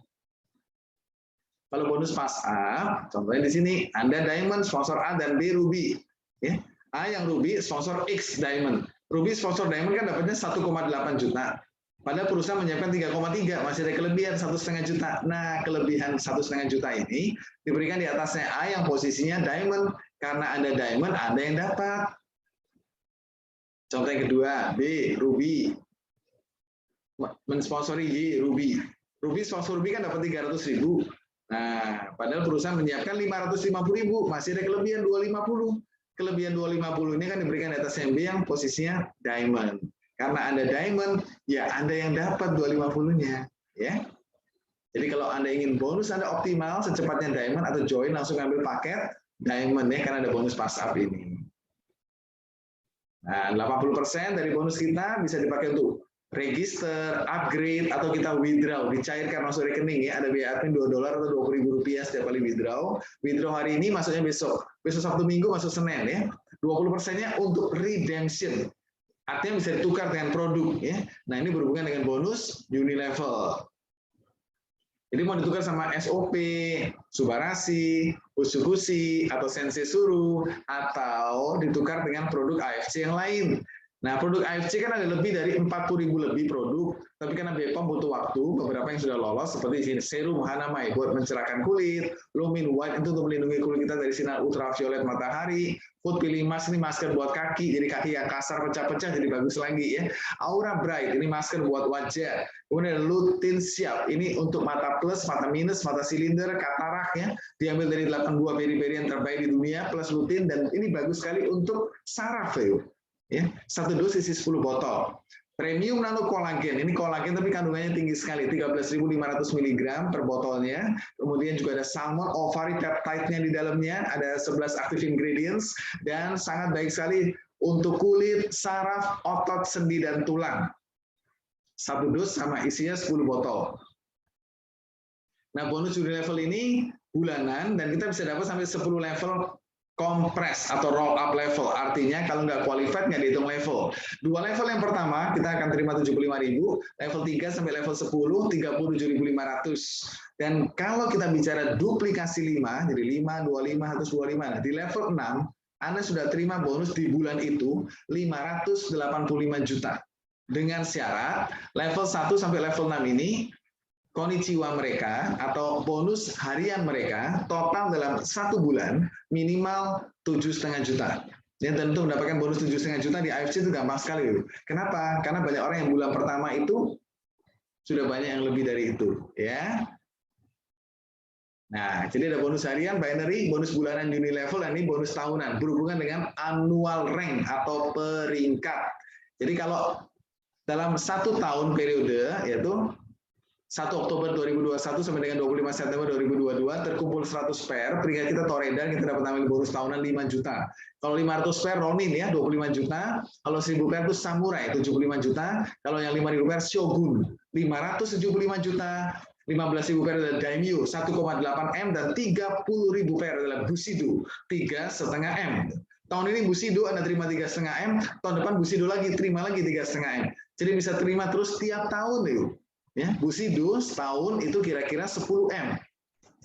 Kalau bonus pas up, contohnya di sini, Anda diamond, sponsor A dan B ruby. Ya. A yang ruby, sponsor X diamond. Ruby sponsor diamond kan dapatnya 1,8 juta. Padahal perusahaan menyiapkan 3,3, masih ada kelebihan 1,5 juta. Nah, kelebihan 1,5 juta ini diberikan di atasnya A yang posisinya diamond. Karena Anda diamond, Anda yang dapat. Contoh yang kedua, B, ruby. Mensponsori Y, ruby. Ruby sponsor ruby kan dapat 300.000. Nah, padahal perusahaan menyiapkan 550.000, masih ada kelebihan 250. Kelebihan 250 ini kan diberikan di atas MB yang posisinya diamond. Karena Anda diamond, ya Anda yang dapat 250-nya, ya. Jadi kalau Anda ingin bonus Anda optimal, secepatnya diamond atau join langsung ambil paket diamond ya, karena ada bonus pas up ini. Nah, 80% dari bonus kita bisa dipakai untuk register, upgrade, atau kita withdraw, dicairkan masuk rekening ya. Ada biaya admin $2 atau Rp20.000 setiap kali withdraw. Withdraw hari ini masuknya besok. Besok Sabtu Minggu masuk Senin ya. 20%-nya untuk redemption. Artinya bisa ditukar dengan produk ya. Nah, ini berhubungan dengan bonus Unilevel. Jadi mau ditukar sama SOP, Subarasi, Utsubushi, atau Sensei Suru, atau ditukar dengan produk AFC yang lain. Nah, produk AFC kan ada lebih dari 40.000 lebih produk, tapi karena BPOM butuh waktu, beberapa yang sudah lolos, seperti di sini, serum Hanamai buat mencerahkan kulit, Lumin White itu untuk melindungi kulit kita dari sinar ultraviolet matahari, Food Peeling Mask ini masker buat kaki, jadi kaki yang kasar pecah-pecah jadi bagus lagi ya. Aura Bright ini masker buat wajah. Kemudian Lutin Siap ini untuk mata plus, mata minus, mata silinder, katarak ya. Diambil dari 8 buah peri-peri yang terbaik di dunia plus Lutin, dan ini bagus sekali untuk saraf ya. 1 dus isi 10 botol. Premium Nano Kolagen, ini kolagen tapi kandungannya tinggi sekali, 13.500 mg per botolnya. Kemudian juga ada salmon ovari peptide-nya di dalamnya, ada 11 active ingredients, dan sangat baik sekali untuk kulit, saraf, otot, sendi, dan tulang. 1 dus sama isinya 10 botol. Nah, bonus Unilevel ini bulanan, dan kita bisa dapat sampai 10 level kompres atau roll up level, artinya kalau nggak qualified nggak dihitung level. 2 level yang pertama kita akan terima 75.000, level 3 sampai level 10 37.500. Dan kalau kita bicara duplikasi 5, jadi 5, 25, 125, nah di level 6 Anda sudah terima bonus di bulan itu 585 juta. Dengan syarat level 1 sampai level 6 ini konnichiwa mereka atau bonus harian mereka total dalam 1 bulan minimal 7,5 juta. Ya, tentu mendapatkan bonus 7,5 juta di AFC itu gampang sekali. Kenapa? Karena banyak orang yang bulan pertama itu sudah banyak yang lebih dari itu. Ya. Nah, jadi ada bonus harian, binary, bonus bulanan Unilevel, dan ini bonus tahunan berhubungan dengan annual rank atau peringkat. Jadi kalau dalam 1 tahun periode yaitu 1 Oktober 2021 sampai dengan 25 September 2022 terkumpul 100 pair, peringkat kita Toredan, kita dapat ambil bonus tahunan 5 juta. Kalau 500 pair Ronin ya 25 juta, kalau 1000 pair itu Samurai 75 juta, kalau yang 5000 pair Shogun 575 juta, 15.000 pair adalah Daimyo 1,8 M, dan 30.000 pair adalah Bushido 3,5 M. Tahun ini Bushido Anda terima 3,5 M, tahun depan Bushido lagi terima lagi 3,5 M. Jadi bisa terima terus tiap tahun yuk. Ya, Bushido setahun itu kira-kira 10 M.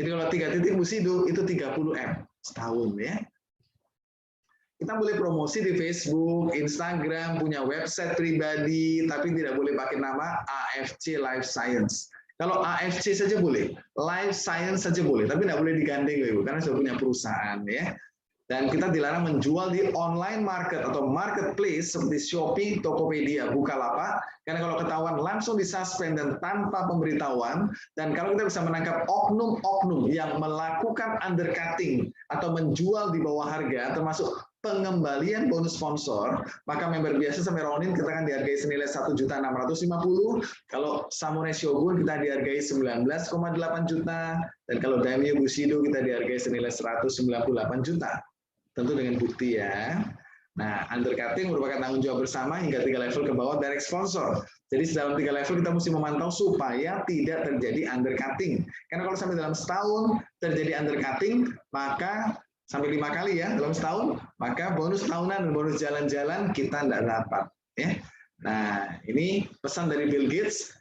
Jadi kalau 3 titik Bushido itu 30 M setahun ya. Kita boleh promosi di Facebook, Instagram, punya website pribadi, tapi tidak boleh pakai nama AFC Life Science. Kalau AFC saja boleh, Life Science saja boleh, tapi tidak boleh digandeng karena sudah punya perusahaan ya. Dan kita dilarang menjual di online market atau marketplace seperti Shopee, Tokopedia, Bukalapak, karena kalau ketahuan langsung disuspend dan tanpa pemberitahuan. Dan kalau kita bisa menangkap oknum-oknum yang melakukan undercutting atau menjual di bawah harga, termasuk pengembalian bonus sponsor, maka member biasa sampai Ronin kita akan dihargai senilai 1.650.000. Kalau Samurai Shogun kita dihargai 19,8 juta, dan kalau Daimyo Bushido kita dihargai senilai 198 juta. Tentu dengan bukti ya. Nah, undercutting merupakan tanggung jawab bersama hingga 3 level ke bawah direct sponsor. Jadi dalam 3 level kita mesti memantau supaya tidak terjadi undercutting. Karena kalau sampai dalam setahun terjadi undercutting, maka sampai 5 kali ya dalam setahun, maka bonus tahunan dan bonus jalan-jalan kita tidak dapat. Ya. Nah, ini pesan dari Bill Gates.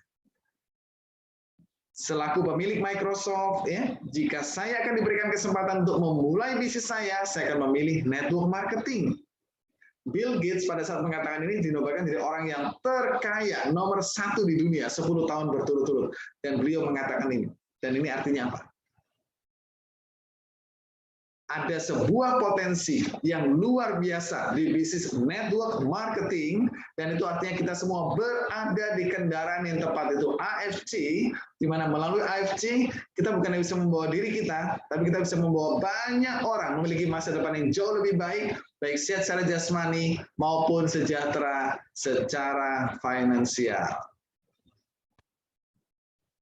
Selaku pemilik Microsoft, ya, jika saya akan diberikan kesempatan untuk memulai bisnis saya akan memilih network marketing. Bill Gates pada saat mengatakan ini dinobatkan jadi orang yang terkaya nomor 1 di dunia 10 tahun berturut-turut. Dan beliau mengatakan ini. Dan ini artinya apa? Ada sebuah potensi yang luar biasa di bisnis network marketing, dan itu artinya kita semua berada di kendaraan yang tepat, itu AFC, di mana melalui AFC kita bukan hanya bisa membawa diri kita, tapi kita bisa membawa banyak orang memiliki masa depan yang jauh lebih baik, baik sehat secara jasmani maupun sejahtera secara finansial.